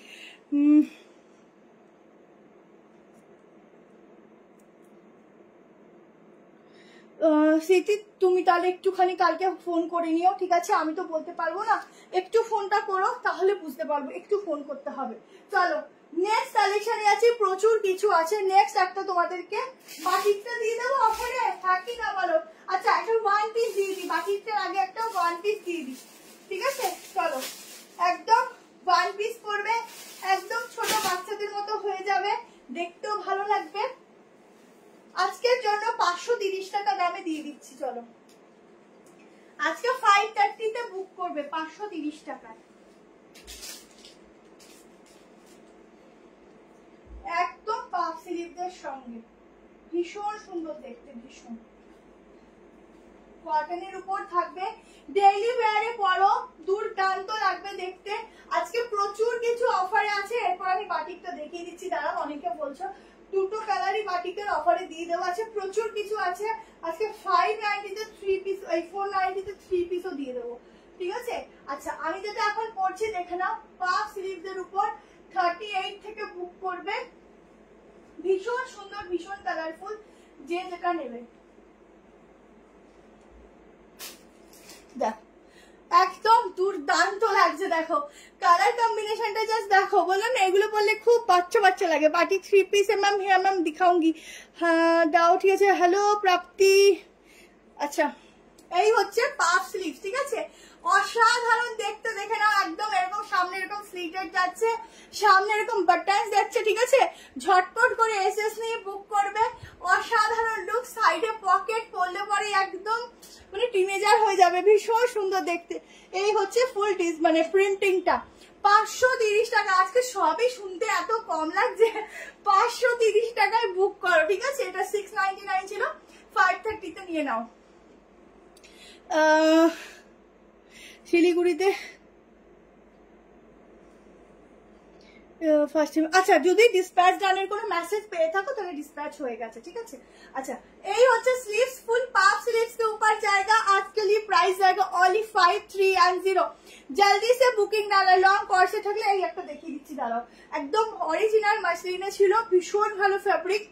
স্মৃতি তুমি তাহলে একটুখানি কালকে ফোন করে নিও, ঠিক আছে, আমি তো বলতে পারবো না, একটু ফোনটা করো তাহলে বুঝতে পারবো, একটু ফোন করতে হবে। চলো নেক্সট কালেকশনে আছে, প্রচুর কিছু আছে। নেক্সট একটা তোমাদেরকে বাটিকটা দিয়ে দেবো অফারে, থাকি না বলো। আচ্ছা একটা 1 পিস দিয়ে দিই, বাটিকটার আগে একটা 1 পিস দিয়ে দিই, ঠিক আছে। চলো একদম 1 পিস পড়বে, একদম ছোট বাচ্চাদের মতো হয়ে যাবে, দেখতেও ভালো লাগবে। আজকের জন্য 530 টাকা দামে দিয়ে দিচ্ছি। চলো আজকে 530 তে বুক করবে 530 টাকায়, একদম পাফ স্লিভদের সঙ্গে, ভীষণ সুন্দর দেখতে, ভীষণ কটনের উপর থাকবে, ডেইলি ওয়্যারে পরো, দুর্দান্ত লাগবে দেখতে। আজকে প্রচুর কিছু অফারে আছে, এরপর আমি বাটিকটা দেখিয়ে দিচ্ছি, দাঁড়াও, অনেকে বলছো দুটো কালারই বাটিকের অফারে দিয়ে দেওয়া আছে, প্রচুর কিছু আছে। আজকে 590 তে 3 পিস, এই 490 তে 3 পিসও দিয়ে দেবো, ঠিক আছে। আচ্ছা আমি যেটা এখন পরছি দেখে নাও, পাফ স্লিভসের উপর 38 থেকে বুক করবে, ভীষণ সুন্দর, ভীষণ কালারফুল, যে যেটা নেবে। দেখ একদম দুর্দান্ত লাগছে, দেখো কালার কম্বিনেশনটা জাস্ট দেখো, বলো না এগুলো পরলে খুব বাচ্চা বাচ্চা লাগে। বাটিক 3 পিস है मैम, है मैम दिखाऊंगी, हाँ दाओ, ठीक है। हेलो प्राप्ति, আচ্ছা এই হচ্ছে পাফ স্লিভ, ঠিক আছে, অসাধারণ দেখতে, দেখে নাও, একদম এরকম সামনে এরকম স্লিটেড যাচ্ছে, সামনে এরকম বাটন যাচ্ছে, ঠিক আছে, ঝটপট করে এসএস নিয়ে বুক করবে, অসাধারণ লুক, সাইডে পকেট পরলে পরে একদম মানে টিনেজার হয়ে যাবে, ভীষণ সুন্দর দেখতে। এই হচ্ছে ফুল ডিস মানে প্রিন্টিংটা, 530 টাকা। আজকে সবই শুনতে এত কম লাগছে, 530 টাকায় বুক করো, ঠিক আছে, এটা 699 ছিল, 530 তে নিয়ে নাও। শিলিগুড়িতে ফার্স্ট টাইম। আচ্ছা যদি ডিসপ্যাচ ডানের কোনো মেসেজ পেয়ে থাকো তাহলে ডিসপ্যাচ হয়ে গেছে, ঠিক আছে। अच्छा এই হচ্ছে স্লিভস, ফুল पाफ स्लीव्स के ऊपर जाएगा। आज के लिए प्राइस जाएगा ओनली 5310। जल्दी से बुकिंग डाला। लॉन्ग কর্সে থাকলে এই একটা দেখিয়ে দিচ্ছি, দাঁড়াও, একদম অরিজিনাল মাসলিনে ছিল, ভীষণ ভালো ফ্যাব্রিক,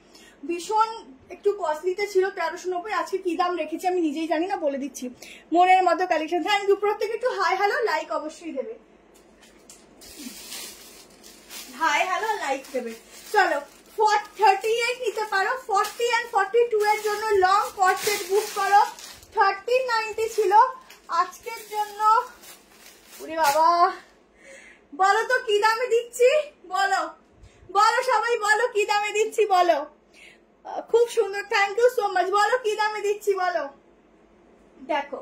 ভীষণ একটু কস্টলিতে ছিল, 1390। আজকে কি দাম রেখেছি আমি নিজেই জানি না, বলে দিচ্ছি। মনের মতো কালেকশন। Thank you. প্রত্যেকে একটু হাই হ্যালো লাইক অবশ্যই দেবে, হাই হ্যালো লাইক দেবে। চলো 38 নিতে পারো, 40 and 42 এর জন্য লং কট সেট বুক করো। 1390 ছিল আজকের জন্য। ওরে বাবা, বলো তো কি দামে দিচ্ছি, বলো বলো সবাই, বলো কি দামে দিচ্ছি, বলো। খুব সুন্দর, থ্যাংক ইউ সো মাচ। বলো কি দামে দিচ্ছি, বলো। দেখো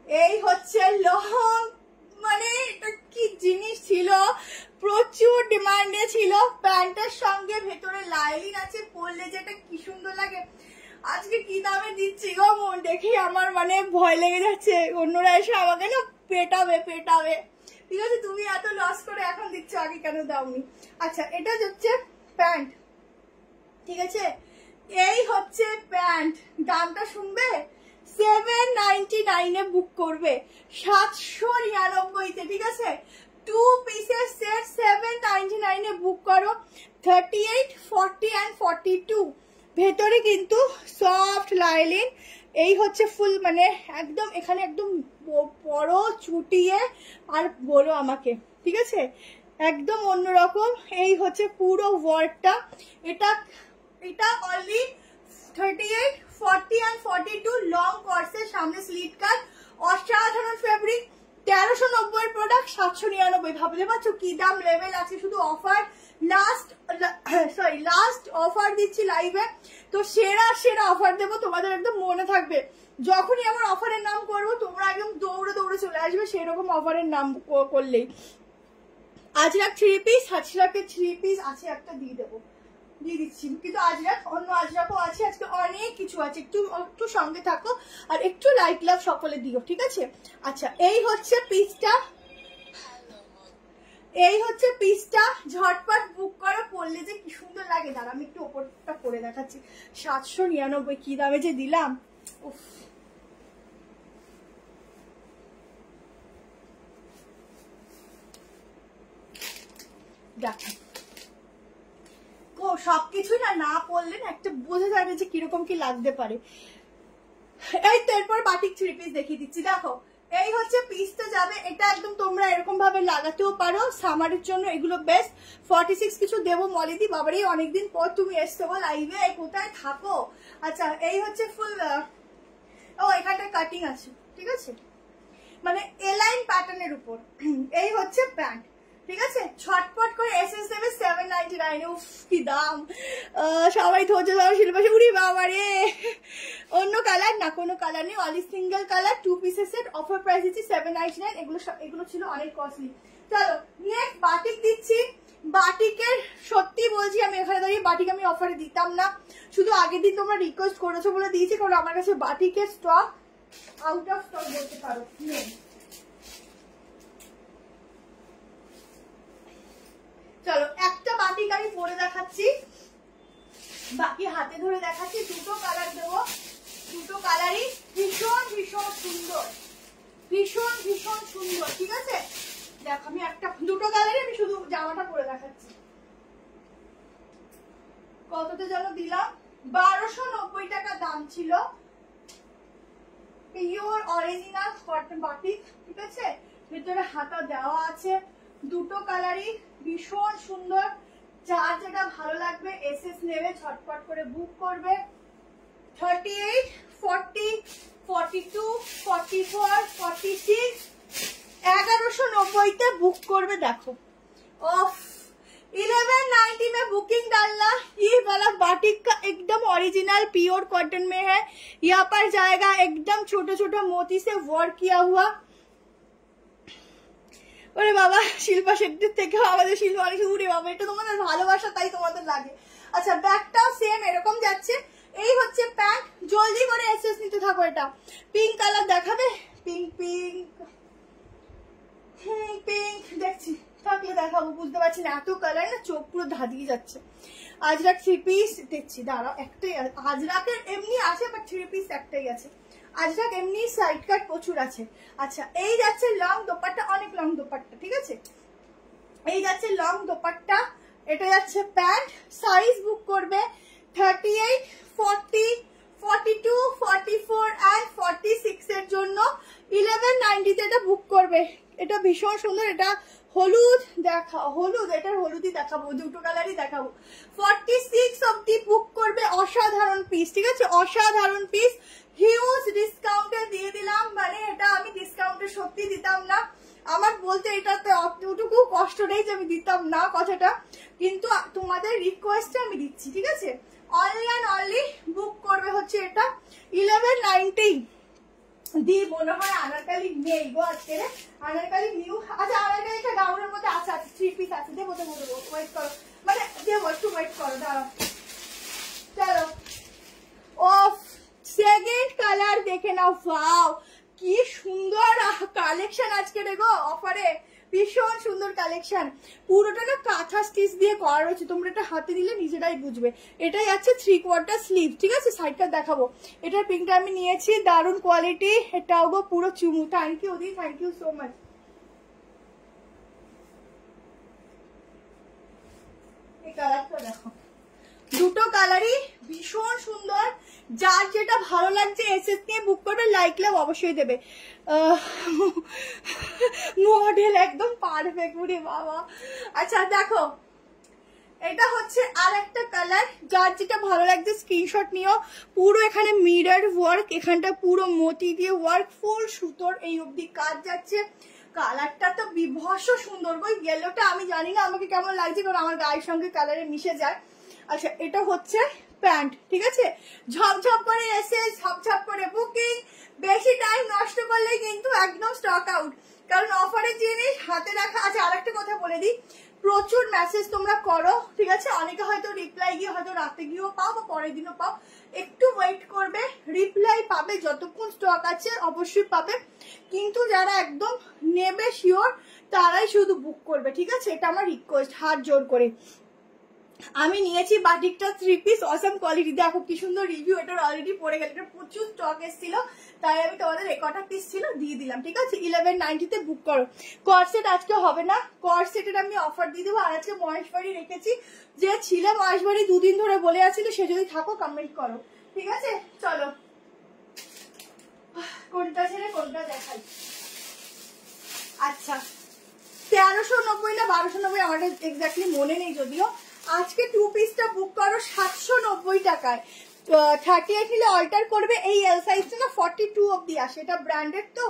এই হচ্ছে লং, মানে এটা কি জিনিস ছিল, প্রচুর ডিমান্ডে ছিল। প্যান্টের সঙ্গে ভেতরে লাইলিন আছে, পরলে যেটা কি সুন্দর লাগে। আজকে কি দামে দিচ্ছি গো, মন দেখি আমার মানে ভয় লেগে যাচ্ছে, অন্যরা এসে আমাকে না পেটাবে পেটাবে। ঠিক আছে, তুমি এত লস করে এখন দিচ্ছ, আগে কেন দাওনি। আচ্ছা এটা হচ্ছে প্যান্ট, ঠিক আছে, এই হচ্ছে প্যান্ট। দামটা শুনবে, 799 এ বুক করবে, 799 তে, ঠিক আছে। 2 পিসের সেট 799 এ বুক করো। 38, 40 and 42 ভেতরে কিন্তু সফট লাইলিন। এই হচ্ছে ফুল মানে একদম এখানে একদম বড় চুটিয়ে আর বলো আমাকে, ঠিক আছে, একদম অন্যরকম। এই হচ্ছে পুরো ওয়ার্কটা। এটা এটা অনলি 38, 40 and 42 লং কর্সের সামনে স্লিট কাট, অসাধারণ ফেব্রিক। 1390 এর প্রোডাক্ট 799। ভাবতে পারছো কি দাম লেভেল আছে। শুধু অফার, লাস্ট অফার দিচ্ছি লাইভে, তো সেরা সেরা অফার দেবো, তোমাদের একদম মনে থাকবে। যখনই আমার অফারের নাম করবো তোমরা একদম দৌড়ে দৌড়ে চলে আসবে, সেরকম অফারের নাম করলেই। আজরাক 3 পিস, আজরাকের 3 পিস আছে, একটা দিয়ে দেবো, দিয়ে দিচ্ছি। কিন্তু আজরাক, অন্য আজরাকও আছে, আজকে অনেক কিছু আছে, একটু একটু সঙ্গে থাকো আর একটু লাইক লাভ সকলে দিও, ঠিক আছে। আচ্ছা এই হচ্ছে পিসটা, এই হচ্ছে পিসটা, ঝটপট বুক করো, পরলে যে কি সুন্দর লাগে। দাঁড়া আমি একটু ওপরটা পরে দেখাচ্ছি। 799 কি দামে যে দিলাম, উফ। দেখো সবকিছুই না পরলে না একটা বোঝা যাবে যে কিরকম কি লাগতে পারে। এই তো এরপর বাটিক 3 পিস দেখিয়ে দিচ্ছি। দেখো এই হচ্ছে পিসটা যাবে, এটা একদম তোমরা এরকম ভাবে লাগাতেও পারো, সামারের জন্য এগুলো বেস্ট। 46 কিছু দেবো মলিদি, বাবারে অনেকদিন পর তুমি এসছো লাইভে, কোথায় থাকো। আচ্ছা এই হচ্ছে ফুল, ও এখানটা কাটিং আছে, ঠিক আছে, মানে এলাইন প্যাটার্নের উপর। এই হচ্ছে প্যান্ট, ঠিক আছে, ছটপট করে এসএস দেবে 799। উফ কি দাম, সবাই ধৈর্য ধরো শিল্পাশে। উড়ি বাবা রে, অন্য কালার না, কোনো কালার নেই, অনলি সিঙ্গেল কালার, 2 পিসের সেট, অফার প্রাইস দিচ্ছি 799। এগুলো ছিল অনেক কস্টলি। চলো নেক্সট বাটিক দিচ্ছি। বাটিকের সত্যি বলছি, আমি এখানে দাঁড়িয়ে বাটিক আমি অফারে দিতাম না, শুধু আগের দিন তোমরা রিকোয়েস্ট করেছো বলে দিয়েছি, কারণ আমার কাছে বাটিকের স্টক আউট অফ স্টক বলতে পারো নেই। চলো একটা বাটিক আমি পরে দেখাচ্ছি, বাকি হাতে ধরে দেখাচ্ছি। দুটো কালার দেবো, দুটো কালারই ভীষণ ভীষণ সুন্দর, ভীষণ ভীষণ সুন্দর, ঠিক আছে। দেখো আমি দুটো কালারই আমি শুধু জামাটা পরে দেখাচ্ছি। কততে যেন দিলাম, 1290 টাকা দাম ছিল। পিওর অরিজিনাল কটন বাটিক, ঠিক আছে, ভিতরে হাতা দেওয়া আছে। দুটো কালারই ভীষণ সুন্দর, যার যেটা ভালো লাগবে এসএস নেবে, ঝটপট করে বুক করবে। 38, 40, 42, 44, 46, 1190 बुक करवे देखो। ऑफ 1190 में बुकिंग डालना। ये वाला बाटिक का एकदम ओरिजिनल प्योर कॉटन में है। यहाँ पर जाएगा एकदम छोटा छोटा मोती से वर्क किया हुआ। ওরে বাবা শিল্পা শেট্টির থেকে আমাদের শিল্পা অনেক উড়ে বাবা, এটা তোমাদের ভালোবাসা তাই তোমাদের লাগে। আচ্ছা ব্যাকটাও সেম এরকম যাচ্ছে। এই হচ্ছে প্যান্ট। জলদি করে এসএস নিতে থাকো। এটা পিঙ্ক কালার দেখাবে? পিঙ্ক পিঙ্ক পিঙ্ক দেখছি থাকলে দেখাবো, বুঝতে পারছি না, এত কালার না চোখ পুরো ধাঁধিয়ে যাচ্ছে। আজরাক 3 পিস দেখছি, দাঁড়াও একটাই আজরাকের এমনি আছে বাট 3 পিস একটাই আছে। আজরাক এমনি সাইড কাট প্রচুর আছে। আচ্ছা এই যাচ্ছে লং দোপাট্টা, অনেক লং দোপাট্টা, ঠিক আছে। এই যাচ্ছে লং দোপাট্টা, এটা যাচ্ছে প্যান্ট। সাইজ বুক করবে 38, 40, 42, 44 and 46 এর জন্য 1190 তে এটা বুক করবে। এটা ভীষণ সুন্দর। এটা হলুদ দেখা, হলুদ, এটার হলুদই দেখাবো, দুটো কালারই দেখাবো। 46 অবধি বুক করবে। অসাধারণ পিস, ঠিক আছে, অসাধারণ পিস। হিউজ ডিসকাউন্টে দিয়ে দিলাম, মানে এটা আমি ডিসকাউন্টে সত্যি দিতাম না। আমার বলতে এটাতে অতটুকু কষ্ট নেই যে আমি দিতাম না কথাটা, কিন্তু তোমাদের রিকোয়েস্টে আমি দিচ্ছি, ঠিক আছে। অনলি অ্যান্ড অনলি বুক করবে হচ্ছে এটা 1190 দি। মনে হয় আনারকালি নেই গো আজকে, আনারকালি নিউ। আচ্ছা আনারকালিটা গাউনের মধ্যে আছে, 3 পিস আছে, দেবো দেবো দেবো, ওয়েট করো, মানে দেবো, একটু ওয়েট করো, দাঁড়াও। চলো অফ সেকেন্ড কালার দেখে নাও। ওয়াও কি সুন্দর কালেকশন আজকে দেখো অফারে, ভীষণ সুন্দর কালেকশন। পুরোটা না কাঁথা স্টিচ দিয়ে করা রয়েছে, তোমরা এটা হাতে দিলে নিজেরাই বুঝবে। এটাই আছে 3/4 স্লিভ, ঠিক আছে। সাইডটা দেখাবো। এটার পিঙ্কটা আমি নিয়েছি, দারুণ কোয়ালিটি। এটাও গো পুরো চুমু। থ্যাংক ইউ দি, থ্যাংক ইউ সো মাচ। এই কালারটা দেখো, দুটো কালারই ভীষণ সুন্দর। যার যেটা ভালো লাগছে এসএস নিয়ে বুক করবে। লাইক লাভ অবশ্যই দেবে। মডেল একদম পারফেক্ট রে বাবা। আচ্ছা দেখো এটা হচ্ছে আর একটা কালার। যার যেটা ভালো লাগছে স্ক্রিনশট নিও। পুরো এখানে মিরর ওয়ার্ক, এখানটা পুরো মতি দিয়ে ওয়ার্ক, ফুল সুতোর এই অবধি কাজ যাচ্ছে। কালারটা তো বিভৎস সুন্দর। ওই ইয়েলোটা আমি জানি না আমাকে কেমন লাগছে, কারণ আমার গায়ের সঙ্গে কালারে মিশে যায়। আচ্ছা এটা হচ্ছে প্যান্ট, ঠিক আছে। ঝপঝপ করে এসে ঝপঝপ করে বুকিং। বেশি টাইম নষ্ট করলে কিন্তু একদম স্টক আউট, কারণ অফারের জিনিস হাতে রাখা। আচ্ছা আরেকটা কথা বলে দিই, প্রচুর মেসেজ তোমরা করো, ঠিক আছে। অনেকে হয়তো রিপ্লাই গিয়ে হয়তো রাতে গিয়েও পাও বা পরের দিনও পাও। একটু ওয়েট করবে, রিপ্লাই পাবে, যতক্ষণ স্টক আছে অবশ্যই পাবে। কিন্তু যারা একদম নেবে শিওর তারাই শুধু বুক করবে, ঠিক আছে। এটা আমার রিকোয়েস্ট হাত জোর করে। আমি নিয়েছি বাটিকটা 3 পিস, অসাম কোয়ালিটি। দেখো কি সুন্দর রিভিউ, এটার অলরেডি পড়ে গেল। এটা প্রচুর স্টক এসেছিল, তাই আমি তোমাদের একটা পিস ছিল দিয়ে দিলাম, ঠিক আছে। 1190 তে বুক করো। কর্সেট আজকে হবে না, কর্সেটের আমি অফার দিয়ে দেবো। আর আজকে মহেশবাড়ি রেখেছি, যে ছিল মহেশবাড়ি 2 দিন ধরে বলে আছিল, সে যদি থাকো কমেন্ট করো, ঠিক আছে। চলো কোনটা ছেড়ে কোনটা দেখাই। আচ্ছা 1390 না 1290 আমার এক্স্যাক্টলি মনে নেই যদিও। আজকে 2 পিসটা বুক করো 790 টাকায়। 38 নিলে অল্টার করবে। এই এল সাইজটা না 42 অবধি আসে, এটা ব্র্যান্ডেড তো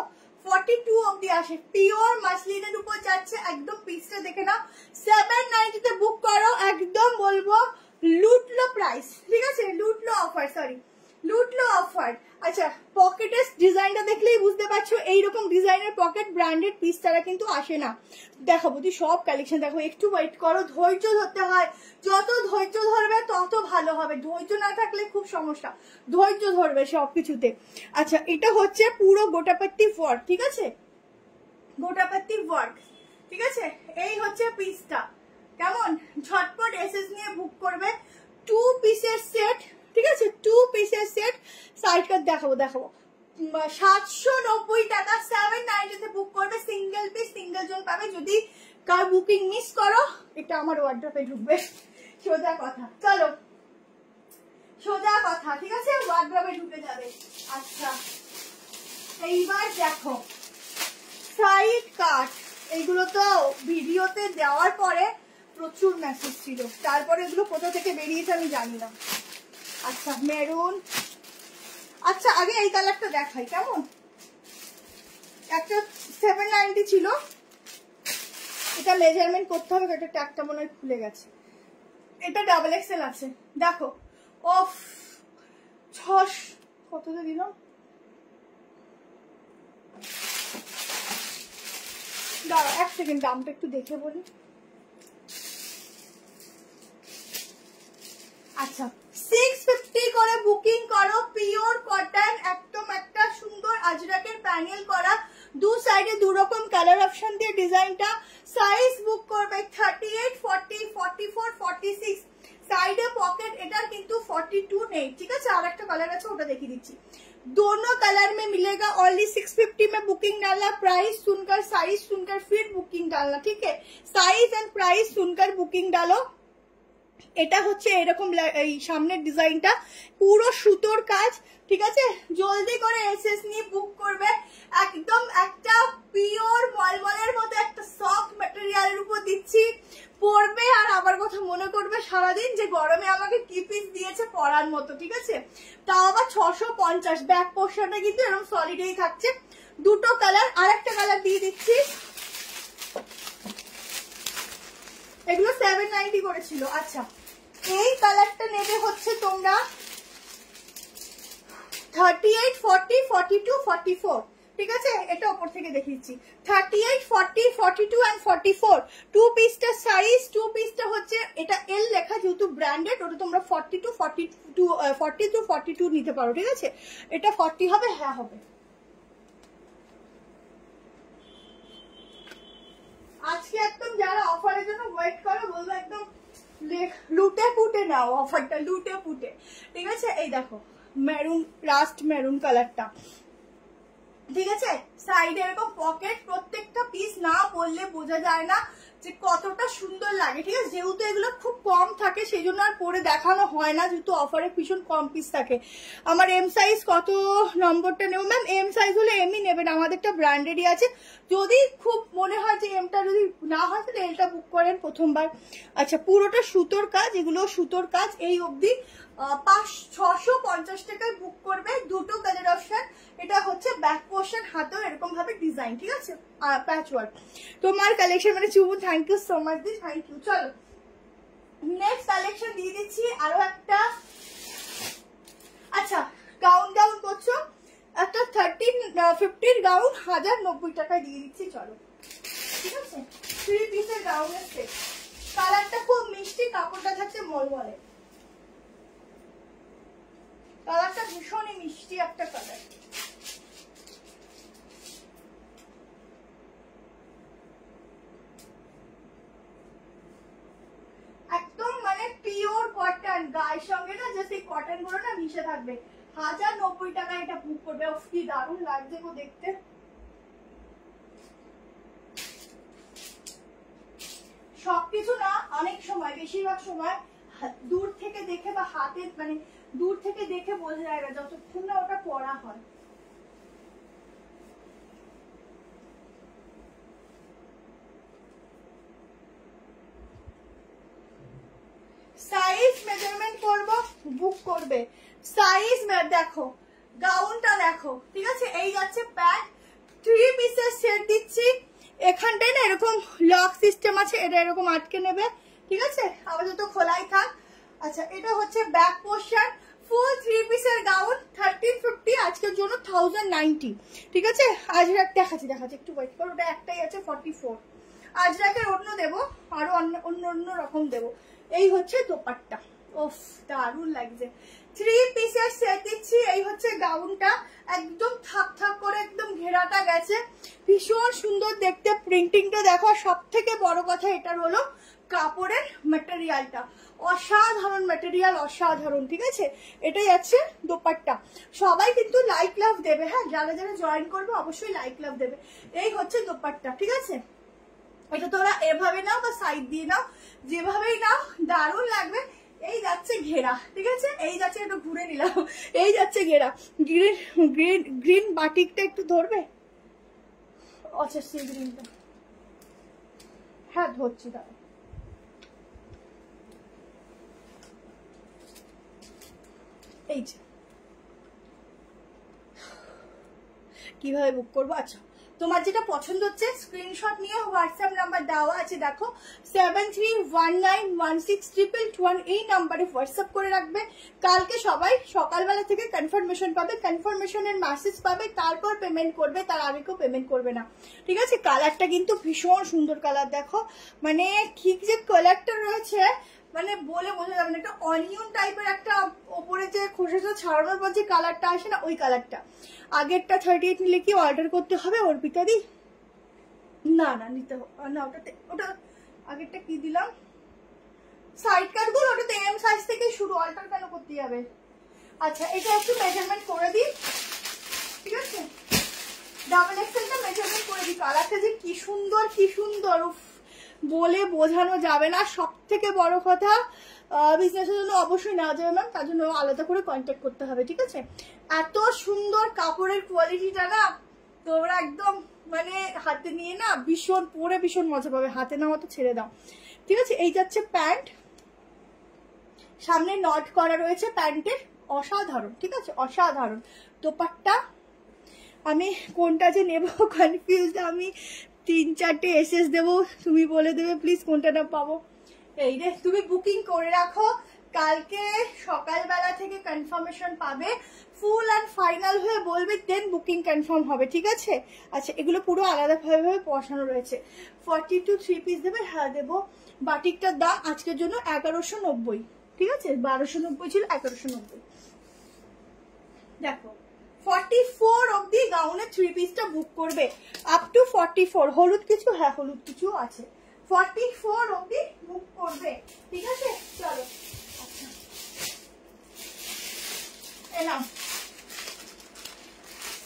42 অবধি আসে। পিওর মাসলিনের উপর যাচ্ছে, একদম পিসটা দেখে নাও। 790 তে বুক করো, একদম বলবো লুটলো প্রাইস, ঠিক আছে। লুটলো অফার, সরি লুটলো অফার। আচ্ছা পকেটের ডিজাইনটা দেখলেই বুঝতে পারছো, এইরকম ডিজাইনের পকেট ব্র্যান্ডেড পিস ছাড়া কিন্তু আসে না। দেখাবো তুই সব কালেকশন, দেখো একটু ওয়েট করো, ধৈর্য ধরতে হয়। যত ধৈর্য ধরবে তত ভালো হবে, ধৈর্য না থাকলে খুব সমস্যা। ধৈর্য ধরবে সবকিছুতে। আচ্ছা এটা হচ্ছে পুরো গোটাপত্তি ওয়ার্ক, ঠিক আছে, গোটাপত্তি ওয়ার্ক, ঠিক আছে। এই হচ্ছে পিসটা, কেমন। ঝটপট এসএস নিয়ে বুক করবে। 2 পিসের সেট, ঠিক আছে, 2 পিসের সেট। সাইড কাট দেখাবো 790 টাকা। 790 তে বুক করবে। সিঙ্গেল পিস সিঙ্গেল জন পাবে। যদি কার বুকিং মিস করো, এটা আমার ওয়ার্ড্রপে ঢুকবে, সোজা কথা। চলো সোজা কথা, ঠিক আছে, ওয়ার্ড্রপে ঢুকে যাবে। আচ্ছা এইবার দেখো সাইড কাট। এইগুলো তো ভিডিওতে দেওয়ার পরে প্রচুর মেসেজ ছিল, তারপরে এগুলো কোথা থেকে বেরিয়েছে আমি জানি না। আচ্ছা মেরুন, আচ্ছা আগে এই কালারটা দেখাই কেমন। একটা 790 ছিল, এটা মেজারমেন্ট করতে হবে, এটা ট্যাগটা মনে হয় খুলে গেছে। এটা ডাবল এক্সেল আছে, দেখো। অফ 6 কততে দিলাম, দাঁড়া এক সেকেন্ড, দামটা একটু দেখে বলি। আচ্ছা 650 করে বুকিং করো, পিওর কটন, একদম একটা সুন্দর আজরাকের প্যানেল করা, দু সাইডে দু রকম কালার অপশন দিয়ে ডিজাইনটা। সাইজ বুক করবে 38, 40, 44, 46, সাইডে পকেট। এটার কিন্তু 42 নেই, ঠিক আছে। আর একটা কালার আছে, ওটা দেখিয়ে দিচ্ছি। दोनों कलर में मिलेगा, ओनली 650 में बुकिंग डालना, प्राइस सुनकर साइज सुनकर फिर बुकिंग डालना, ठीक है। साइज एंड प्राइस सुनकर बुकिंग डालो। এটা হচ্ছে এরকম এই সামনের ডিজাইনটা পুরো সুতোর কাজ, ঠিক আছে। জলদি করে এসএস নিয়ে বুক করবে, একদম একটা পিওর মলমলের মতো একটা সফট ম্যাটেরিয়ালের উপর দিচ্ছি, পরবে আর আমার কথা মনে করবে সারাদিন যে গরমে আমাকে কি পিস দিয়েছে পরার মতো, ঠিক আছে। তাও আবার 650। ব্যাক পোর্শনটা কিন্তু এরকম সলিডেই থাকছে, দুটো কালার। আর একটা কালার দিয়ে দিচ্ছি, এগুলো 790 করেছিল। আচ্ছা এই কালারটা নেবে হচ্ছে তোমরা 38, 40, 42, 44, ঠিক আছে। এটা উপর থেকে দেখিয়েছি 38, 40, 42 and 44। টু পিসটা সাইজ, টু পিসটা হচ্ছে এটা এল লেখা যেহেতু ব্র্যান্ডেড, ওটা তোমরা 40 to 42 নিতে পারো, ঠিক আছে। এটা 40 হবে, হ্যাঁ হবে। আজকে একদম যারা অফারের জন্য ওয়েট করো বলবো একদম লুটে পুটে নাও অফারটা, লুটে পুটে, ঠিক আছে। এই দেখো মেরুন, রাস্ট মেরুন কালারটা, ঠিক আছে। সাইডে এরকম পকেট, প্রত্যেকটা পিস না বললে বোঝা যায় না যে কতটা সুন্দর লাগে, ঠিক আছে। যেহেতু এগুলো খুব কম থাকে সেই জন্য আর পরে দেখানো হয় না, যেহেতু অফারে ভীষণ কম পিস থাকে। আমার এম সাইজ কত নম্বরটা নেব ম্যাম? এম সাইজ হলে এমই নেবেন, আমাদেরটা ব্র্যান্ডেডই আছে। যদি খুব মনে হয় যে এমটা যদি না হয় তাহলে এলটা বুক করেন প্রথমবার। আচ্ছা পুরোটা সুতোর কাজ, এগুলো সুতোর কাজ। এই অবধি 650 টাকায় বুক করবে, দুটো কালার অপশন। এটা হচ্ছে ব্যাক পোর্শন, হাতেও এরকম ভাবে ডিজাইন, ঠিক আছে, প্যাচ ওয়ার্ক। তোমার কালেকশন মানে চুমু, থ্যাংক ইউ সো মাচ দি, থ্যাংক ইউ। চলো নেক্সট কালেকশন দিয়ে দিচ্ছি আরো একটা। আচ্ছা গাউন ডাউন করছো, একটা 1350 গাউন 1090 টাকায় দিয়ে দিচ্ছি, চলো, ঠিক আছে। 3 পিসের গাউনের সেট, কালারটা খুব মিষ্টি, কাপড়টা থাকছে মলমলে, কালারটা ভীষণই মিষ্টি একটা কালার। একদম মানে পিওর কটন, গায়ের সঙ্গে না জাস্ট এই কটন গুলো না মিশে থাকবে। 1090 টাকায় এটা বুক করবে। কি দারুণ লাগছে গো দেখতে। সবকিছু না, অনেক সময়, বেশিরভাগ সময় দূর থেকে দেখে বা হাতে মানে দূর থেকে দেখে বোঝা যায় না যতক্ষণ না ওটা পরা হয়। সাইজ মেজারমেন্ট করব, বুক করবে। সাইজ দেখো, গাউনটা দেখো, ঠিক আছে। এই যাচ্ছে প্যান্ট, 3 পিসের সেট দিচ্ছি। এখানটায় না এরকম লক সিস্টেম আছে, এটা এরকম আটকে নেবে, ঠিক আছে, আপাতত খোলাই থাক। আচ্ছা এটা হচ্ছে ব্যাক পোর্শন, ফুল 3 পিসের গাউন 1350, আজকের জন্য 1090, ঠিক আছে। আজরাক দেখাচ্ছি একটু ওয়েট করো, ওটা একটাই আছে 44। আজরাকের অন্য দেবো, আরো অন্য রকম দেবো। এই হচ্ছে দোপাট্টা, ওফ দারুণ লাগছে। 3 পিসের সেট দিচ্ছি। এই হচ্ছে গাউনটা, একদম থাক থাক করে একদম ঘেরাটা গেছে, ভীষণ সুন্দর দেখতে। প্রিন্টিংটা দেখো, সব থেকে বড় কথা এটার হলো কাপড়ের ম্যাটেরিয়ালটা, অসাধারণ ম্যাটেরিয়াল, অসাধারণ, ঠিক আছে। এটাই আছে দোপাট্টা। সবাই কিন্তু লাইক লাভ দেবে, হ্যাঁ, যারা যারা জয়েন করবে অবশ্যই লাইক লাভ দেবে। এই হচ্ছে দোপাট্টা, ঠিক আছে। এটা তোরা এভাবে নাও বা সাইড দিয়ে নাও, যেভাবেই নাও দারুণ লাগবে। এই যাচ্ছে ঘেরা, ঠিক আছে, এই যাচ্ছে, একটু ঘুরে নিলাম, এই যাচ্ছে ঘেরা। গ্রিন বাটিকটা একটু ধরবে, আচ্ছা সেই গ্রিনটা, হ্যাঁ ধরছি, দাঁড়া। এই যে কিভাবে বুক করবো। আচ্ছা, তোমার যেটা পছন্দ হচ্ছে স্ক্রিনশট নিয়ে হোয়াটসঅ্যাপ নাম্বার দেওয়া আছে দেখো 7319162221 এই নাম্বারে হোয়াটসঅ্যাপ করে রাখবে। কালকে সবাই সকালবেলা থেকে কনফার্মেশন পাবে, কনফার্মেশনের মেসেজ পাবে, তারপর পেমেন্ট করবে, তার আগে কেউ পেমেন্ট করবে না, ঠিক আছে। কালারটা কিন্তু ভীষণ সুন্দর কালার, দেখো মানে ঠিক যে কালারটা রয়েছে মানে বলে বোঝা যাবে না, একটা অনিয়ন টাইপের একটা ওপরে যে খোসাটা ছাড়ানোর পর যে কালারটা আসে না ওই কালারটা। আগেরটা 38 নিলে কি অর্ডার করতে হবে অর্পিতাদি? না না নিতে না, ওটা আগেরটা কি দিলাম সাইড কাট গুলো, ওটাতে এম সাইজ থেকে শুরু, অল্টার কেন করতে যাবে। আচ্ছা এটা একটু মেজারমেন্ট করে দিই, ঠিক আছে, ডাবল এক্সেলটা মেজারমেন্ট করে দিই। কালারটা যে কি সুন্দর কি সুন্দর, বলে বোঝানো যাবে না। সব থেকে বড় কথা বিজনেসের জন্য অবশ্যই নেওয়া যাবে ম্যাম, তার জন্য আলাদা করে কন্ট্যাক্ট করতে হবে, ঠিক আছে। এত সুন্দর কাপড়ের কোয়ালিটিটা না তোমরা একদম মানে হাতে নিয়ে না ভীষণ পরে ভীষণ মজা পাবে, হাতে নেওয়া তো ছেড়ে দাও, ঠিক আছে। এই যাচ্ছে প্যান্ট, সামনে নট করা রয়েছে প্যান্টের, অসাধারণ, ঠিক আছে, অসাধারণ। দোপাট্টা আমি কোনটা যে নেব কনফিউজ, আমি 3-4টে এসএস দেবো, তুমি বলে দেবে প্লিজ কোনটা না পাবো। এই রে, তুমি বুকিং করে রাখো, কালকে সকালবেলা থেকে কনফার্মেশন পাবে, ফুল অ্যান্ড ফাইনাল হয়ে বলবে দেন বুকিং কনফার্ম হবে, ঠিক আছে। আচ্ছা এগুলো পুরো আলাদাভাবে বসানো রয়েছে। 42 3 পিস দেবে, হ্যাঁ দেবো। বাটিকটার দাম আজকের জন্য 1190, ঠিক আছে, 1290 ছিল 1190। দেখো 44 অবধি গাউনের 3 পিসটা বুক করবে, আপ টু 44। হলুদ কিছু, হ্যাঁ হলুদ কিছু আছে, 44 অবধি বুক করবে, ঠিক আছে। চলো আচ্ছা এলাম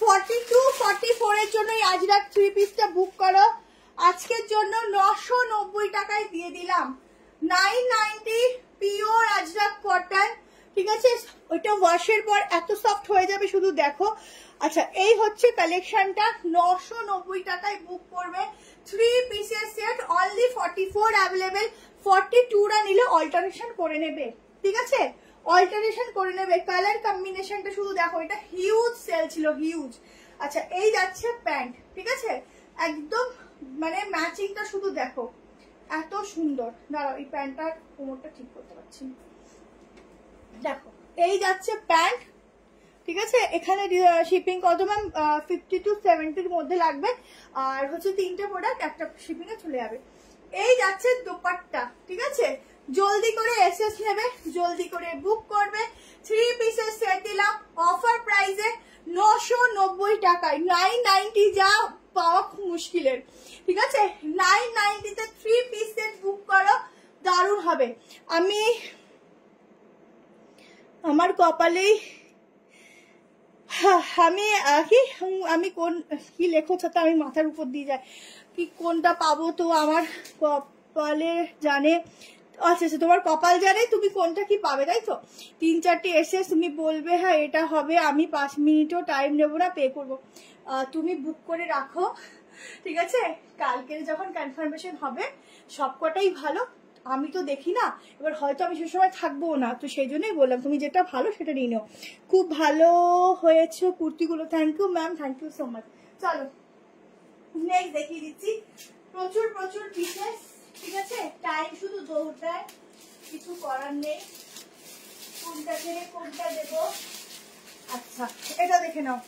42 44 এর জন্য আজরাক 3 পিসটা বুক করো। আজকের জন্য 990 টাকায় দিয়ে দিলাম, 990 পিওর আজরাক কটন, ঠিক আছে। ওইটা ওয়াশের পর এত সফট হয়ে যাবে শুধু দেখো। আচ্ছা এই হচ্ছে কালেকশনটা, 990 টাকায় বুক করবে, 3 পিসের সেট, অনলি 44 অ্যাভেলেবেল। 42টা নিলে অল্টারেশন করে নেবে, ঠিক আছে, অল্টারেশন করে নেবে। কালার কম্বিনেশনটা শুধু দেখো, এটা হিউজ সেল ছিল, হিউজ। আচ্ছা এই যাচ্ছে প্যান্ট, ঠিক আছে, একদম মানে ম্যাচিংটা শুধু দেখো এত সুন্দর। দাঁড়াও এই প্যান্টটার কোমরটা ঠিক করতে পারছি, দেখো এই যাচ্ছে প্যান্ট, ঠিক আছে। এখানে শিপিং কত ম্যাম? 50 to 70 মধ্যে লাগবে, আর হচ্ছে 3টে প্রোডাক্ট একটা শিপিং এ চলে যাবে। এই যাচ্ছে দোপাট্টা, ঠিক আছে, জলদি করে এসএস নেবে, জলদি করে বুক করবে। 3 পিসের সেট দিলাম অফার প্রাইসে 990 টাকায়, 990 যা পাওয়া খুব মুশকিলের, ঠিক আছে। 990 তে 3 পিস সেট বুক করো, দারুণ হবে। আমার কপালেই আমি কোন কি লেখো ছাতা আমি মাথার উপর দিয়ে যায় কি কোনটা পাবো, তো আমার কপালে জানে। আচ্ছা আচ্ছা তোমার কপাল জানে তুমি কোনটা কি পাবে, তাই তো। 3-4টে এসে তুমি বলবে হ্যাঁ এটা হবে, আমি 5 মিনিটও টাইম নেবো না, পে করবো। তুমি বুক করে রাখো, ঠিক আছে। কালকে যখন কনফার্মেশন হবে সবকটাই ভালো, আমি তো দেখি না, এবার হয়তো আমি সে সময় থাকবো না, তো সেই জন্যই বললাম তুমি যেটা ভালো সেটা নিয়ে নাও। খুব ভালো হয়েছে কুর্তিগুলো, thank you ma'am, thank you so much. চলো নেক্সট দেখিয়ে দিচ্ছি, প্রচুর প্রচুর পিসেস, ঠিক আছে। টাইম শুধু দৌড় দেয়, কিছু করার নেই, কোনটা ছেড়ে কোনটা দেবো। আচ্ছা এটা দেখে নাও,